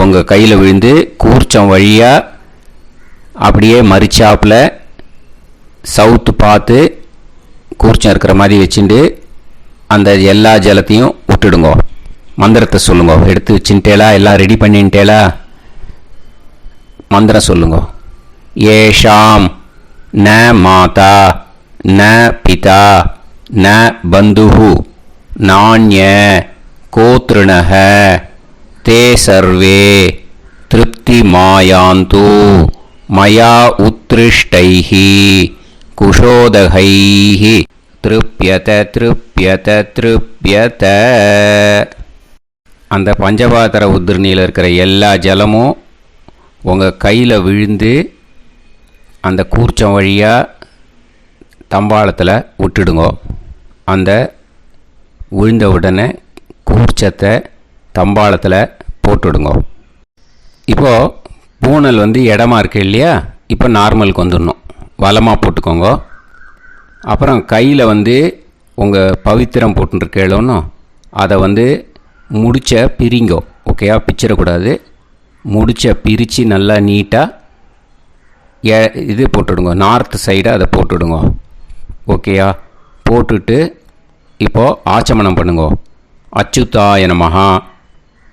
உங்கள் கையில் விழுந்து கூர்ச்சம் வழியாக அப்படியே மறிச்சாப்பில் சவுத்து பார்த்து கூர்ச்சம் இருக்கிற மாதிரி வச்சுட்டு அந்த எல்லா ஜலத்தையும் விட்டுடுங்க. மந்திரத்தை சொல்லுங்க. எடுத்து வச்சுட்டேலா? எல்லாம் ரெடி பண்ணிட்டேலா? மந்திரம் சொல்லுங்க. ஏஷாம் ந மாதா ந பிதா ந பந்துஹு நாண்ய கோத்ருணஹ தே சர்வே திருப்தி மாயாந்து மயா உத்ருஷ்டைஹி குஷோதகைஹி திருப்யத திருப்யத திருப்யத. அந்த பஞ்சபாத்திர உதிர்ணியில் இருக்கிற எல்லா ஜலமும் உங்கள் கையில் விழுந்து அந்த கூர்ச்சம் வழியாக தம்பாளத்தில் விட்டுடுங்க. அந்த விழுந்த உடனே கூர்ச்சத்தை தம்பாளத்தில் போட்டுடுங்க. இப்போது பூனல் இடமா இருக்கு இல்லையா? இப்போ நார்மலுக்கு வந்துடணும். வலமாக போட்டுக்கோங்க. அப்புறம் கையில் வந்து உங்கள் பவித்திரம் போட்டுருக்கேளோன்னு அதை வந்து முடிச்ச பிரிங்கோ. ஓகேயா, பிச்சிடக்கூடாது. முடிச்ச பிரித்து நல்லா நீட்டாக இது போட்டுடுங்க, நார்த் சைடை அதை போட்டுடுங்க. ஓகேயா, போட்டுட்டு இப்போது ஆச்சமனம் பண்ணுங்க. அச்சுதாய நமஹ,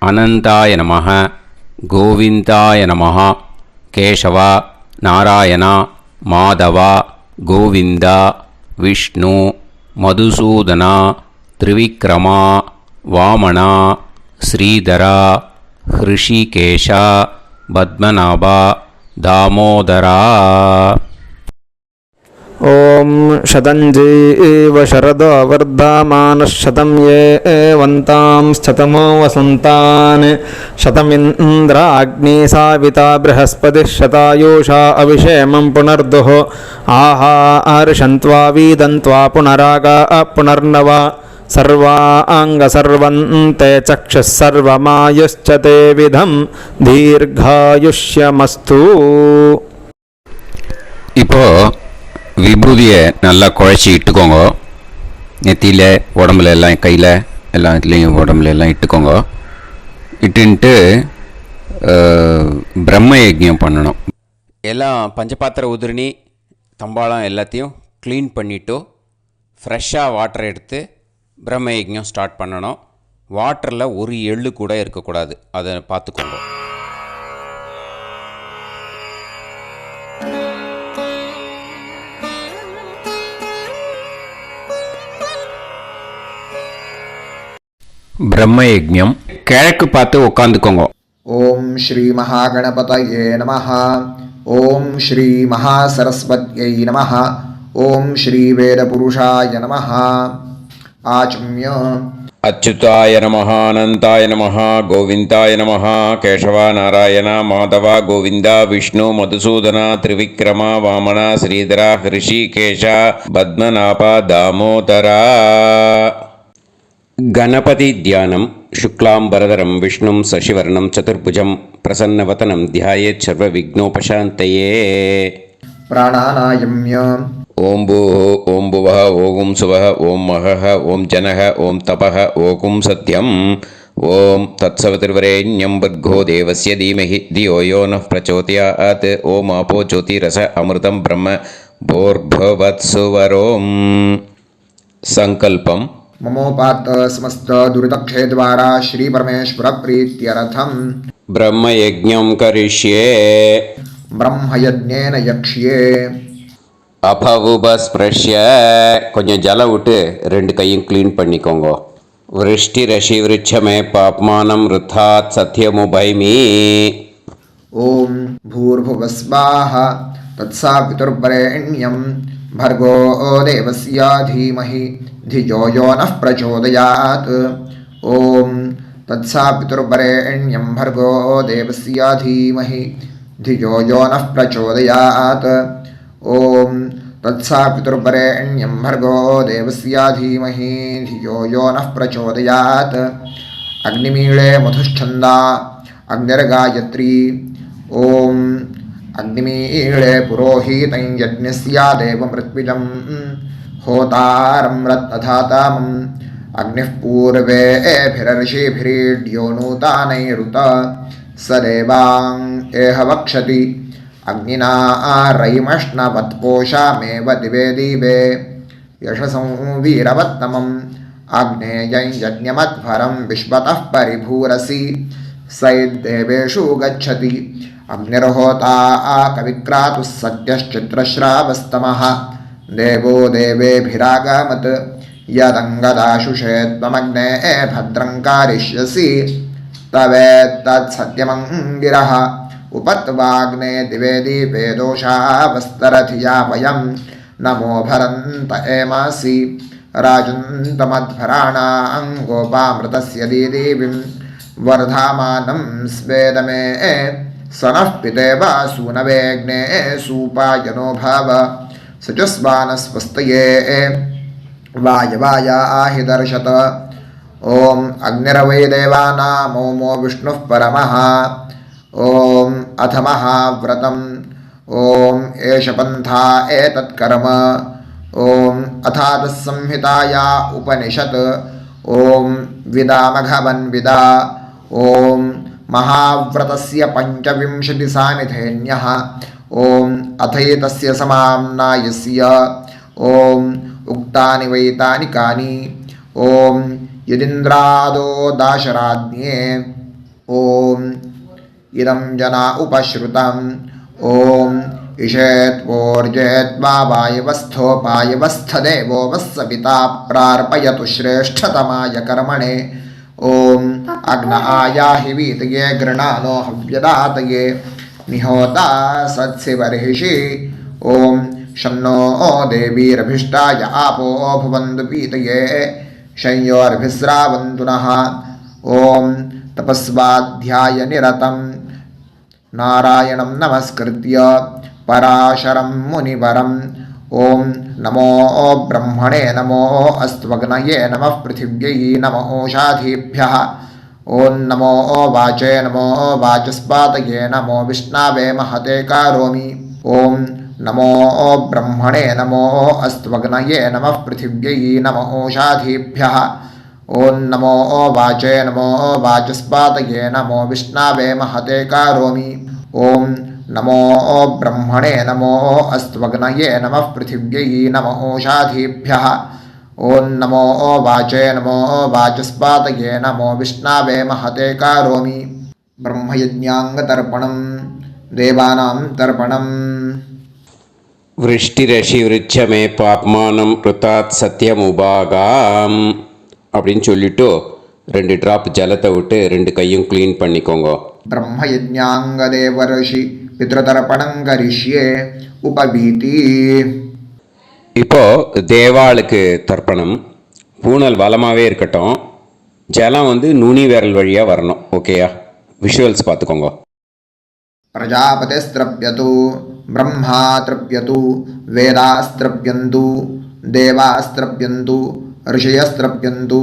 அனந்தாய நமஹ, கோவிந்தாய நமஹ, கேசவா, நாராயணா, மாதவா, கோவிந்தா, விஷ்ணு, மதுசூதனா, திரிவிக்ரமா, வாமனா, ஸ்ரீதரா, ஹிருஷிகேஷா, பத்மநாபா, தாமோதரா. ॐ शतञ्जीव शरदो वर्धमानः शतं ये वन्तां शतमो वसन्तान् शतमिन्द्राग्नी साविता बृहस्पतिः शतायुषा अभिषेमं पुनर्दुः आहार्षन्त्वा वीदन्त्वा पुनरागा पुनर्नव सर्वाङ्गसर्वन्ते चक्षुः सर्वमायुश्च ते विधं दीर्घायुष्यमस्तु. இப்போது விபூதியை நல்லா குழச்சி இட்டுக்கோங்க. நெத்தியில், உடம்புல எல்லாம், கையில் எல்லாம், இதுலேயும் உடம்புல எல்லாம் இட்டுக்கோங்க. இட்டுன்ட்டு பிரம்ம யஜ்ஞம் பண்ணணும். எல்லாம் பஞ்சபாத்திர உதிரணி தம்பாளம் எல்லாத்தையும் க்ளீன் பண்ணிவிட்டு ஃப்ரெஷ்ஷாக வாட்டர் எடுத்து பிரம்ம யஜ்ஞம் ஸ்டார்ட் பண்ணணும். வாட்டரில் ஒரு எள்ளு கூட இருக்கக்கூடாது, அதை பார்த்துக்கோங்க. பிரம்ம யஜ்ஞம் கிழக்கு பார்த்து உட்காந்துக்கோங்க. ஓம் ஸ்ரீ மகாகணபதயே நமஹ. ஓம் ஸ்ரீ மகாசரஸ்வத்யை நமஹ. ஓம் ஸ்ரீ வேதபுருஷாய நமஹ. ஆச்ம்ய அச்சுதாய நமஹ, அனந்தாய நமஹ, கோவிந்தாய நமஹ, கேசவா, நாராயணா, மாதவா, கோவிந்தா, விஷ்ணு, மதுசூதனா, திரிவிக்ரமா, வாமனா, ஸ்ரீதரா, ஹிருஷிகேஷா, பத்மநாபா, தாமோதரா. गणपति ध्यानं शुक्लांबरधरं विष्णुं शशिवर्णं चतुर्भुजं प्रसन्नवदनं ध्यायेत् सर्वविघ्नोपशान्तये. प्राणानायम्य ओं भूः ओं भुवः ओं सुवः ओं महः ओं जनः ओं तपः ओं सत्यम्. ओं तत्सवितुर्वरेण्यं भर्गो देवस्य धीमहि धियो यो नः प्रचोदयात्. ओं आपो ज्योतिरस अमृतं ब्रह्म भूर्भुवत्सुवरों. संकल्पम्. ममोपात्त समस्त दुरितक्षय द्वारा श्री परमेश्वर प्रीत्यर्थम ब्रह्मयज्ञं करिष्ये. ब्रह्मयज्ञेन यक्ष्ये. அபவுபஸ்பிரஷ்ய கொஞ்சம் ஜலம் விட்டு ரெண்டு கையும் க்ளீன் பண்ணிக்கோங்க. விருஷ்டி ரஷி விருட்சமே பாப்மானம் ருத்தாத் சத்யமுபைமி. ஓம் பூர்புவஸ்வாஹா தத்சாவிதுர்வரெண்யம் भर्गो देवस्य धीमहि धियो यो नः प्रचोदयात्. ॐ तत्सावितुर्वरेण्यं भर्गो देवस्य धीमहि धियो यो नः प्रचोदयात्. ॐ तत्सावितुर्वरेण्यं भर्गो देवस्य धीमहि धियो यो नः प्रचोदयात्. अग्निमीळे मधुश्छन्दा अग्निर्गायत्री. ॐ अग्निमीळे पुरोहितं यज्ञस्य देवमृत्विजं होतारं रत्नधातामम् अग्निः पूर्वेभिरर्षिभिरीड्यो नूतानैरुत स देवां एह वक्षति. अग्निना रयिमष्णवत्पोषामेव दिवे दिवे यशसं वीरवत्तमम् आग्नेयं यज्ञमध्वरं विश्वतः परिभूरसि सैद्देवेषु गच्छति. अग्निर्होता कविक्रातुः सत्यश्चित्रश्रावस्तमः देवो देवेभिरागमत् यदङ्गदाशुषे त्वमग्ने भद्रं कारयिष्यसि तवेत्तत्सत्यमङ्गिरः उपत्वाग्ने दिवे दिवे दोषावस्तरधिया वयं नमो भरन्त एमासि राजन्तमध्वराणां गोपामृतस्य दीदेवीं वर्धामानं स्वेदमे सनः पितेवा सूनवेग्ने सूपायनो भाव सचस्वानस्वस्तये वायवायाहि दर्शत. ॐ अग्निरवै देवानामोमो विष्णुः परमः. ॐ अथ महाव्रतं ॐ एष पन्था एतत्कर्म ॐ अथातस्संहिताया उपनिषत् ॐ विदामघवन्विदा ॐ महाव्रतस्य पञ्चविंशतिसामिथेन्यः ॐ अथैतस्य समाम्नायस्य ॐ उक्तानि वैतानि कानि ॐ यदिन्द्रादो दाशराज्ञे ॐ इदं जना उपश्रुतम् ॐ इषेत्वोर्जेत्वा वायवस्थोपायवस्थदेवो वस्सपिता प्रार्पयतु श्रेष्ठतमाय कर्मणे ॐ अग्न आयाहि वीतये गृणानो हव्यदातये निहोता सत्सिवर्हिषि ॐ शन्नो देवीरभिष्टाय आपो भुवन्तु पीतये शंयोर्भिस्रावन्तु नः ॐ तपस्वाध्यायनिरतं नारायणं नमस्कृत्य पराशरं मुनिवरं ॐ नमो ब्रह्मणे नमो अस्त्वग्नये नमः पृथिव्यै नमो ओषाधीभ्यः ॐ नमो वाचे नमो वाचस्पातये नमो विष्णवे महते करोमि ॐ नमो ब्रह्मणे नमो अस्त्वग्नये नमः पृथिव्यै नमो ओषाधीभ्यः ॐ नमो वाचे नमो वाचस्पातये नमो विष्णवे महते करोमि ॐ नमो ब्रह्मणे नमो अस्त्वग्नये नमः पृथिव्यै नमो ओषाधीभ्यः ॐ नमो वाचे नमो वाचस्पातये नमो विष्णवे महते करोमि ब्रह्मयज्ञाङ्गतर्पणं देवानां तर्पणम् விருஷ்டிரஷி விருட்சமே பாப்மானம் ருத்தாத் சத்தியமுபாகாம் அப்படின்னு சொல்லிட்டு 2 ட்ராப் ஜலத்தை விட்டு 2 கையும் க்ளீன் பண்ணிக்கோங்க. ब्रह्मयज्ञाङ्गदेवर्षि पितृतर्पणं करिष्ये उपवीति இப்போ தேவாளுக்கு தர்ப்பணம். பூனல் வலமாகவே இருக்கட்டும், ஜலம் வந்து நுனி விரல் வழியாக வரணும். ஓகேயா? விஷுவல்ஸ் பார்த்துக்கோங்க. प्रजापतिस्त्रप्यतु ब्रह्मा तृप्यतु वेदास्त्रप्यन्तु देवास्त्रप्यन्तु ऋषयस्त्रप्यन्तु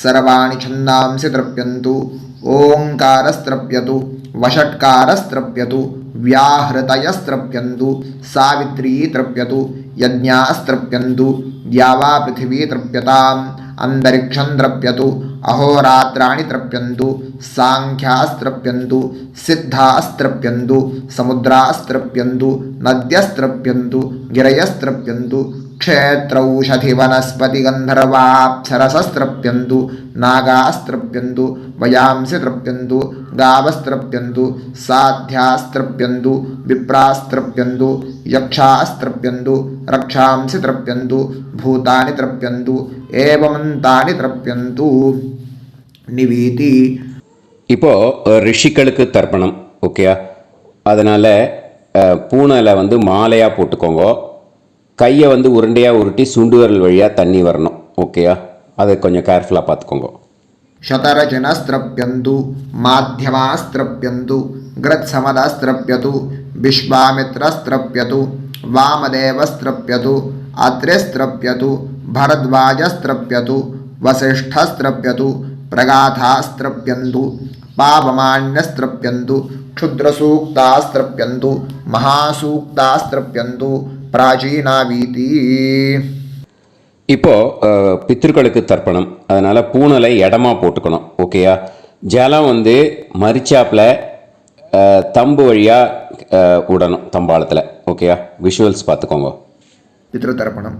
सर्वाणि छन्दांसि तृप्यन्तु ओङ्कारस्त्रप्यतु वषट्कारस्त्रप्यतु व्याहृतयस्त्रप्यन्तु सावित्री तृप्यतु यज्ञास्त्रप्यन्तु द्यावा पृथिवी तृप्यताम् अंतरिक्षं तृप्यतु अहोरात्राणि तृप्यन्तु सांख्यास्त्रप्यन्तु सिद्धास्त्रप्यन्तु समुद्रास्त्रप्यन्तु नद्यस्त्रप्यन्तु गिरयस्त्रप्यन्तु क्षेत्रौषधिवनस्पतिगन्धर्वाप्सरसस्त्रप्यन्तु नागास्त्रप्यन्तु वयांसि तृप्यन्तु गावस्त्रप्यन्तु साध्यास्त्रप्यन्तु विप्रास्त्रप्यन्तु यक्षास्त्रप्यन्तु रक्षांसि तृप्यन्तु भूतानि तृप्यन्तु एवमन्तानि तृप्यन्तु निवीति. இப்போ ரிஷிகளுக்கு தர்ப்பணம். ஓகேயா? அதனால் பூனலை வந்து மாலையாக போட்டுக்கோங்க. கையை வந்து உருண்டையாக உருட்டி சுண்டு விரல் வழியாக தண்ணி வரணும். ஓகேயா? அதை கொஞ்சம் கேர்ஃபுல்லாக பார்த்துக்கோங்க. शतरजनस्त्रप्यन्तु माध्यमास्त्रप्यन्तु गृत्समदस्त्रप्यतु विश्वामित्रस्त्रप्यतु वामदेवस्त्रप्यतु अत्रिस्त्रप्यतु भरद्वाजस्त्रप्यतु वसिष्ठस्त्रप्यतु प्रगाथास्त्रप्यन्तु पावमान्यस्त्रप्यन्तु क्षुद्रसूक्तास्त्रप्यन्तु महासूक्तास्त्रप्यन्तु प्राचीनावीति. இப்போ பித்ருக்களுக்கு தர்ப்பணம். அதனால் பூனலை இடமா போட்டுக்கணும். ஓகேயா? ஜலம் வந்து மரிச்சாப்பில் தம்பு வழியாக விடணும், தம்பாளத்தில். ஓகேயா? விஷுவல்ஸ் பார்த்துக்கோங்க. पितृतर्पणम्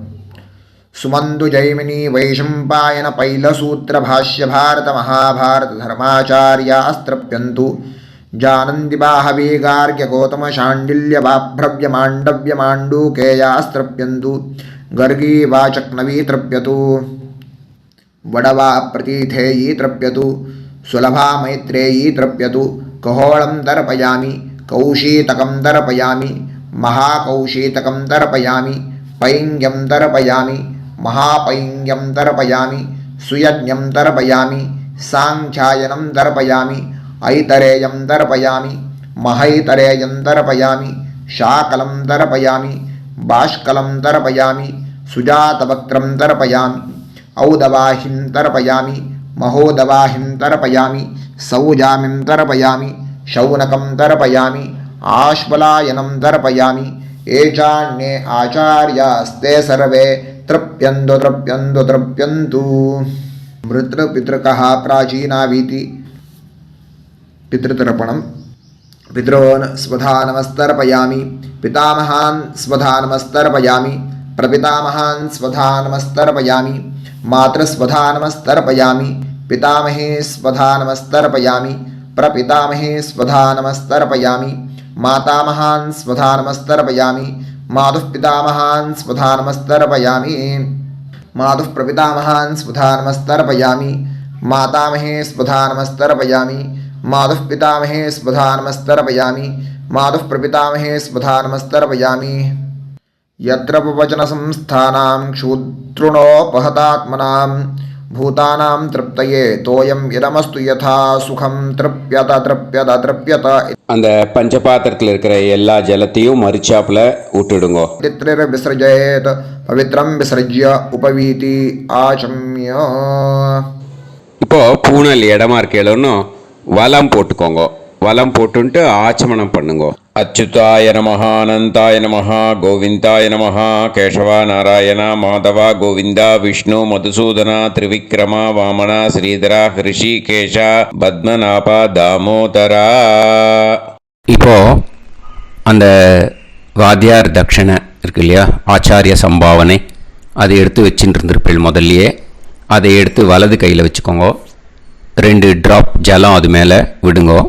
सुमन्तु जैमिनी वैशम्पायन पैलसूत्र भाष्य भारत महाभारत धर्माचार्यास्त्रप्यन्तु जानन्ति बाहवे गार्ग्य गौतम शाण्डिल्य वाभ्रव्य माण्डव्य माण्डूकेयास्त्रप्यन्तु गर्गी वाचक्नवी तृप्यतु वडवा प्रतीथेयी तृप्यतु सुलभा मैत्रेयी तृप्यतु कहोळं तर्पयामि कौशीतकं तर्पयामि महाकौशीतकं तर्पयामि पैङ्ग्यं तर्पयामि महापैङ्ग्यं तर्पयामि सुयज्ञं तर्पयामि साङ्ख्यायनं तर्पयामि ऐतरेयं तर्पयामि महैतरेयं तर्पयामि शाकलं तर्पयामि बाष्कलं तर्पयामि सुजातवक्त्रं तर्पयामि औदवाहिं तर्पयामि महोदवाहिं तर्पयामि सौजामिं तर्पयामि शौनकं तर्पयामि आश्वलायनं तर्पयामि ये चान्ये आचार्यास्ते सर्वे तृप्यन्तु तृप्यन्तु तृप्यन्तु मृतृपितृकः प्राचीनावीति पितृतर्पणं पितॄन् स्वधा नमस्तर्पयामि पितामहान् स्वधा नमस्तर्पयामि प्रपितामहान् स्वधा नमस्तर्पयामि मातृस्वधा नमस्तर्पयामि पितामहे स्वधा नमस्तर्पयामि प्रपितामहे स्वधा नमस्तर्पयामि मातामहान् स्वधा नमस्तर्पयामि मातुः पितामहान् स्वधा नमस्तर्पयामि मातुः प्रपितामहान् स्वधा नमस्तर्पयामि मातामहे स्वधा नमस्तर्पयामि मातुः पितामहे स्वधा नमस्तर्पयामि मातुः प्रपितामहे स्वधा नमस्तर्पयामि यत्र वचनसंस्थानां क्षूद्रुणोपहतात्मनां भूतानां तृप्तये तोयं इदमस्तु यथा सुखं तृप्यत तृप्यत तृप्यत அந்த பஞ்சபாத்திரத்தில் இருக்கிற எல்லா ஜலத்தையும் மறிச்சாப்புல விட்டுடுங்கோ. विसृजेत पवित्रं विसृज्य उपवीति आचम्य. இப்போ பூனல் இடமா இருக்கேன்னு வலம் போட்டுக்கோங்க. வலம் போட்டுன்ட்டு ஆச்சமனம் பண்ணுங்க. அச்சுதாய நமஹ அனந்தாய நமஹ கோவிந்தாய நமஹ கேசவா நாராயண மாதவா கோவிந்தா விஷ்ணு மதுசூதனா திரிவிக்ரமா வாமனா ஸ்ரீதரா ஹிருஷிகேஷா பத்மநாபா தாமோதரா. இப்போ அந்த வாத்தியார் தட்சணை இருக்கு இல்லையா, ஆச்சாரிய சம்பாவனை, அதை எடுத்து வச்சுட்டு இருந்திருப்பேன் முதல்லையே. அதை எடுத்து வலது கையில் வச்சுக்கோங்க. 2 ட்ராப் ஜலம் அது மேலே விடுங்கோ.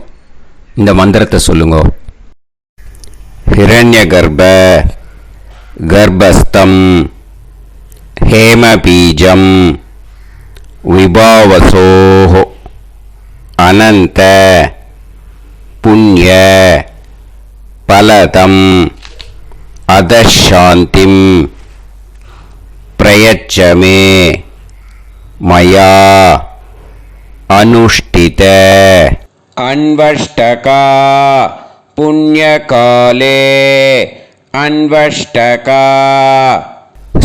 இந்த மந்திரத்தை சொல்லுங்க. ஹிரண்ய கர்ப்ப கர்ப்பஸ்தம் ஹேமபீஜம் விபாவசோஹ அனந்த புண்ணிய பலதம் அதசாந்திம் பிரயச்சமே மயா அனுஷ்டித அன்வஷ்டகா புண்ணியகாலே அன்வஷ்டகா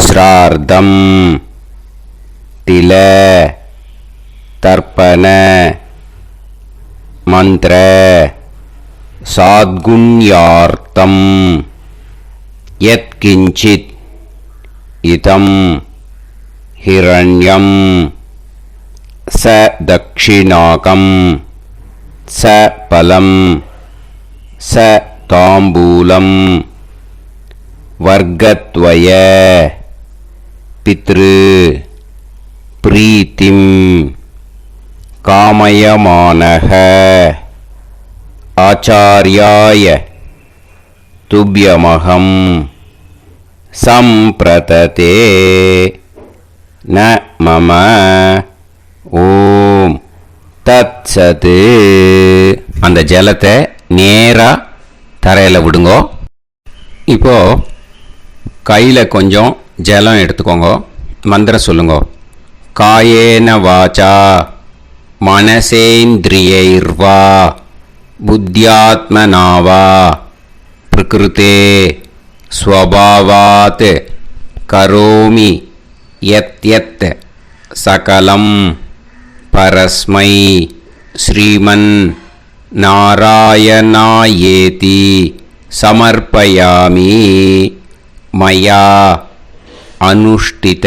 ஸ்ரார்த்தம் தில தர்ப்பண மந்திர சாத்குண்யார்த்தம் யத்கிஞ்சித் இதம் ஹிரண்யம் ச தக்ஷிணாகம் ச பலம் ச தாம்பூலம் வர்க்கத்வய பித்ரு பிரீத்திம் காமயமானஹ ஆச்சார்யாய துப்யமகம் சம்பிரததே ந மம ஓம் தத்சத். அந்த ஜலத்தை நேராக தரையில் விடுங்கோ. இப்போது கையில் கொஞ்சம் ஜலம் எடுத்துக்கோங்க. மந்திரம் சொல்லுங்க. காயேன வாச்சா மனசேந்திரியைர்வா புத்தியாத்மனாவா பிரகிருதே ஸ்வபாவாத் கரோமி யத் யத் சகலம் பரஸ்மை ஸ்ரீமன் நாராயணாயேதி சமர்ப்பயாமி மயா அனுஷ்டித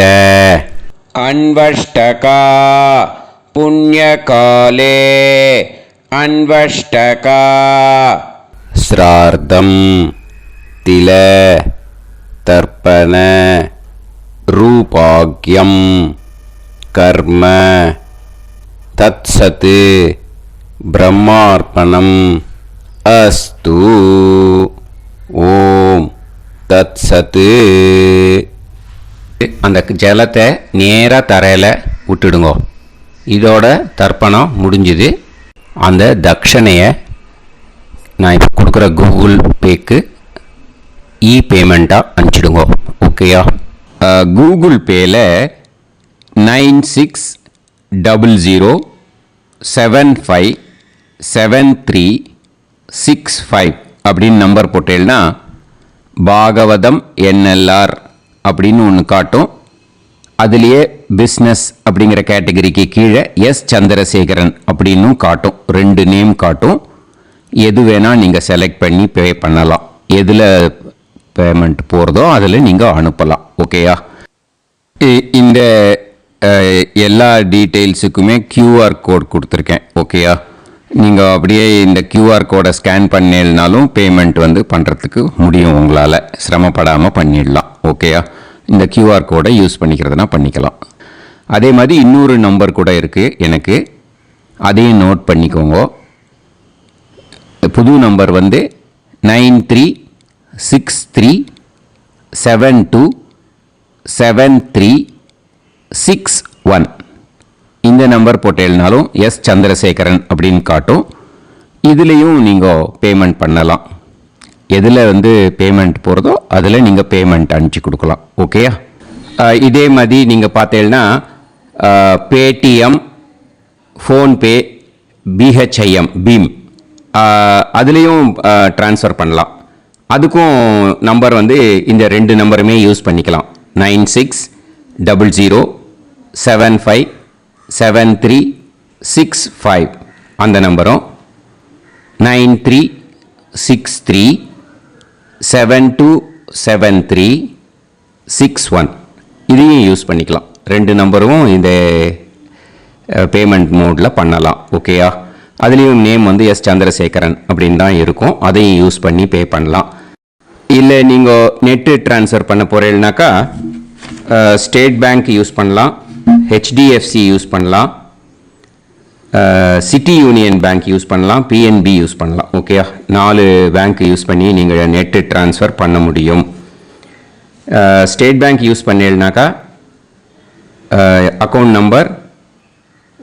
அன்வஷ்டகா புண்ணியகாலே அன்வஷ்டகா ஸ்ரார்த்தம் தில தர்ப்பண ரூபாக்யம் கர்ம தத்சத் பிரம்மார்ப்பணம் அஸ்து. ஓம் தத்சத். அந்த ஜலத்தை நேராக தரையில் விட்டுடுங்கோ. இதோட தர்ப்பணம் முடிஞ்சுது. அந்த தட்சணையை நான் இப்போ கொடுக்குற கூகுள் பேக்கு பேமெண்ட்டாக அனுப்பிச்சிடுங்கோ. ஓகேயா? கூகுள் பேயில் 9600757365 அப்படின்னு நம்பர் போட்டேன்னா பாகவதம் என்எல்ஆர் அப்படின்னு ஒன்று காட்டும். அதுலேயே பிஸ்னஸ் அப்படிங்கிற கேட்டகரிக்கு கீழே எஸ் சந்திரசேகரன் அப்படின்னும் காட்டும். 2 நேம் காட்டும். எது வேணால் நீங்கள் செலக்ட் பண்ணி பே பண்ணலாம். எதில் பேமெண்ட் போகிறதோ அதில் நீங்கள் அனுப்பலாம். ஓகேயா? இந்த எல்லா டீட்டெயில்ஸுக்குமே QR கோட் கொடுத்துருக்கேன். ஓகேயா? நீங்கள் அப்படியே இந்த QR கோடை ஸ்கேன் பண்ணினாலும் பேமெண்ட் வந்து பண்ணுறதுக்கு முடியும். உங்களால் சிரமப்படாமல் பண்ணிடலாம். ஓகேயா? இந்த QR கோடை யூஸ் பண்ணிக்கிறதுனா பண்ணிக்கலாம். அதே மாதிரி இன்னொரு நம்பர் கூட இருக்குது எனக்கு, அதையும் நோட் பண்ணிக்கோங்க. புது நம்பர் வந்து 9363727361. இந்த நம்பர் போட்டேல்னாலும் எஸ் சந்திரசேகரன் அப்படின்னு காட்டும். இதுலேயும் நீங்கள் பேமெண்ட் பண்ணலாம். எதில் வந்து பேமெண்ட் போகிறதோ அதில் நீங்கள் பேமெண்ட் அனுப்பிச்சி கொடுக்கலாம். ஓகேயா? இதே மாதிரி நீங்கள் பார்த்தீங்கன்னா பேடிஎம், ஃபோன்பே, BHIM பீம் அதுலேயும் ட்ரான்ஸ்ஃபர் பண்ணலாம். அதுக்கும் நம்பர் வந்து இந்த 2 நம்பருமே யூஸ் பண்ணிக்கலாம். 9600757365 அந்த நம்பரும் 9363727361 இதையும் யூஸ் பண்ணிக்கலாம். 2 நம்பரும் இந்த பேமெண்ட் மோடில் பண்ணலாம். ஓகேயா? அதுலேயும் நேம் வந்து எஸ் சந்திரசேகரன் அப்படின்னு தான் இருக்கும். அதையும் யூஸ் பண்ணி பே பண்ணலாம். இல்லை நீங்கள் நெட்டு ட்ரான்ஸ்ஃபர் பண்ண போகிறீங்கனாக்கா ஸ்டேட் பேங்க் யூஸ் பண்ணலாம், HDFC யூஸ் பண்ணலாம், சிட்டி யூனியன் பேங்க் யூஸ் பண்ணலாம், PNB யூஸ் பண்ணலாம். ஓகேயா? 4 பேங்க் யூஸ் பண்ணி நீங்கள் நெட்டு ட்ரான்ஸ்ஃபர் பண்ண முடியும். ஸ்டேட் பேங்க் யூஸ் பண்ணீங்கனாக்கா account number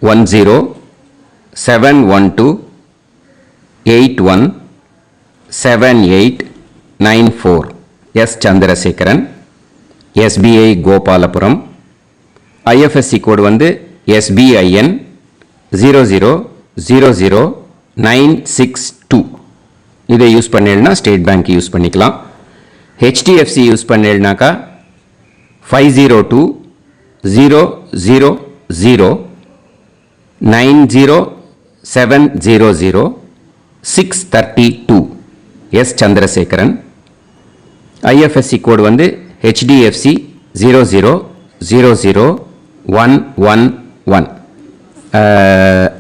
1071281789 S Chandrasekaran, SBI Gopalapuram. IFSC code வந்து SBIN 0000962. இதை யூஸ் பண்ணீங்கன்னா ஸ்டேட் பேங்க் யூஸ் பண்ணிக்கலாம். HDFC யூஸ் பண்ணீங்கனாக்கா 5020090700 எஸ் சந்திரசேகரன். IFSC கோடு வந்து HDFC 0000111.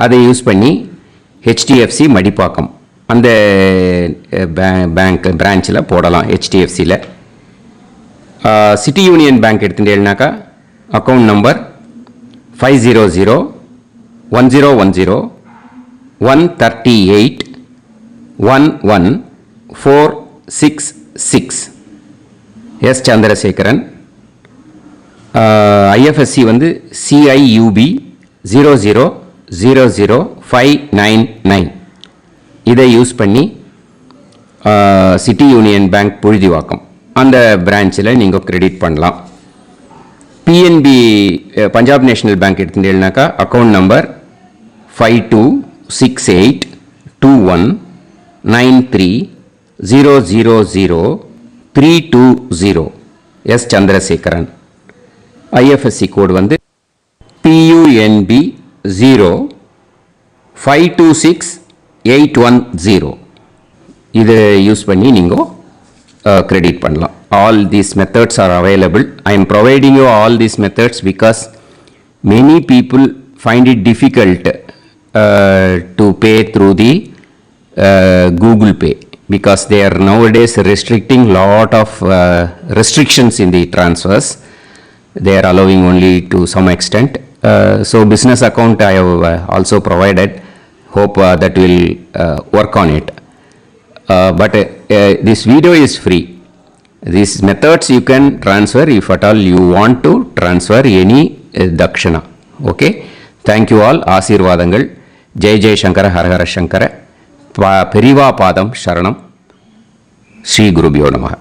அதை யூஸ் பண்ணி HDFC மடிப்பாக்கம் அந்த பேங்க் பிரான்ச்சில் போடலாம். HDFCயில் சிட்டி யூனியன் பேங்க் எடுத்துட்டேன்னாக்கா account number 500101013811466 S Chandrasekaran. IFSC வந்து CIUB 0000599. இதை யூஸ் பண்ணி சிட்டி யூனியன் பேங்க் புழுதிவாக்கம் அந்த பிரான்ச்சில் நீங்கள் கிரெடிட் பண்ணலாம். PNB பஞ்சாப் நேஷனல் பேங்க் எடுத்துட்டீங்கன்னாக்கா account number 52682193000320 S Chandrasekaran. IFSC code வந்து PUNB 0526810. இதை யூஸ் பண்ணி நீங்கள் கிரெடிட் பண்ணலாம். All these methods are available. I am providing you all these methods because many people find it difficult to pay through the Google Pay because they are nowadays restricting lot of restrictions in the transfers. They are allowing only to some extent. So business account I have also provided. Hope that will work on it. But this video is free. These methods you can transfer if at all you want to transfer any dakshana. Okay? Thank you all. ஆசீர்வாதங்கள். ஜெய் ஜெய் சங்கர ஹரஹர சங்கர. பெரிவா பாதம் சரணம். ஸ்ரீ குருபியோ நமः.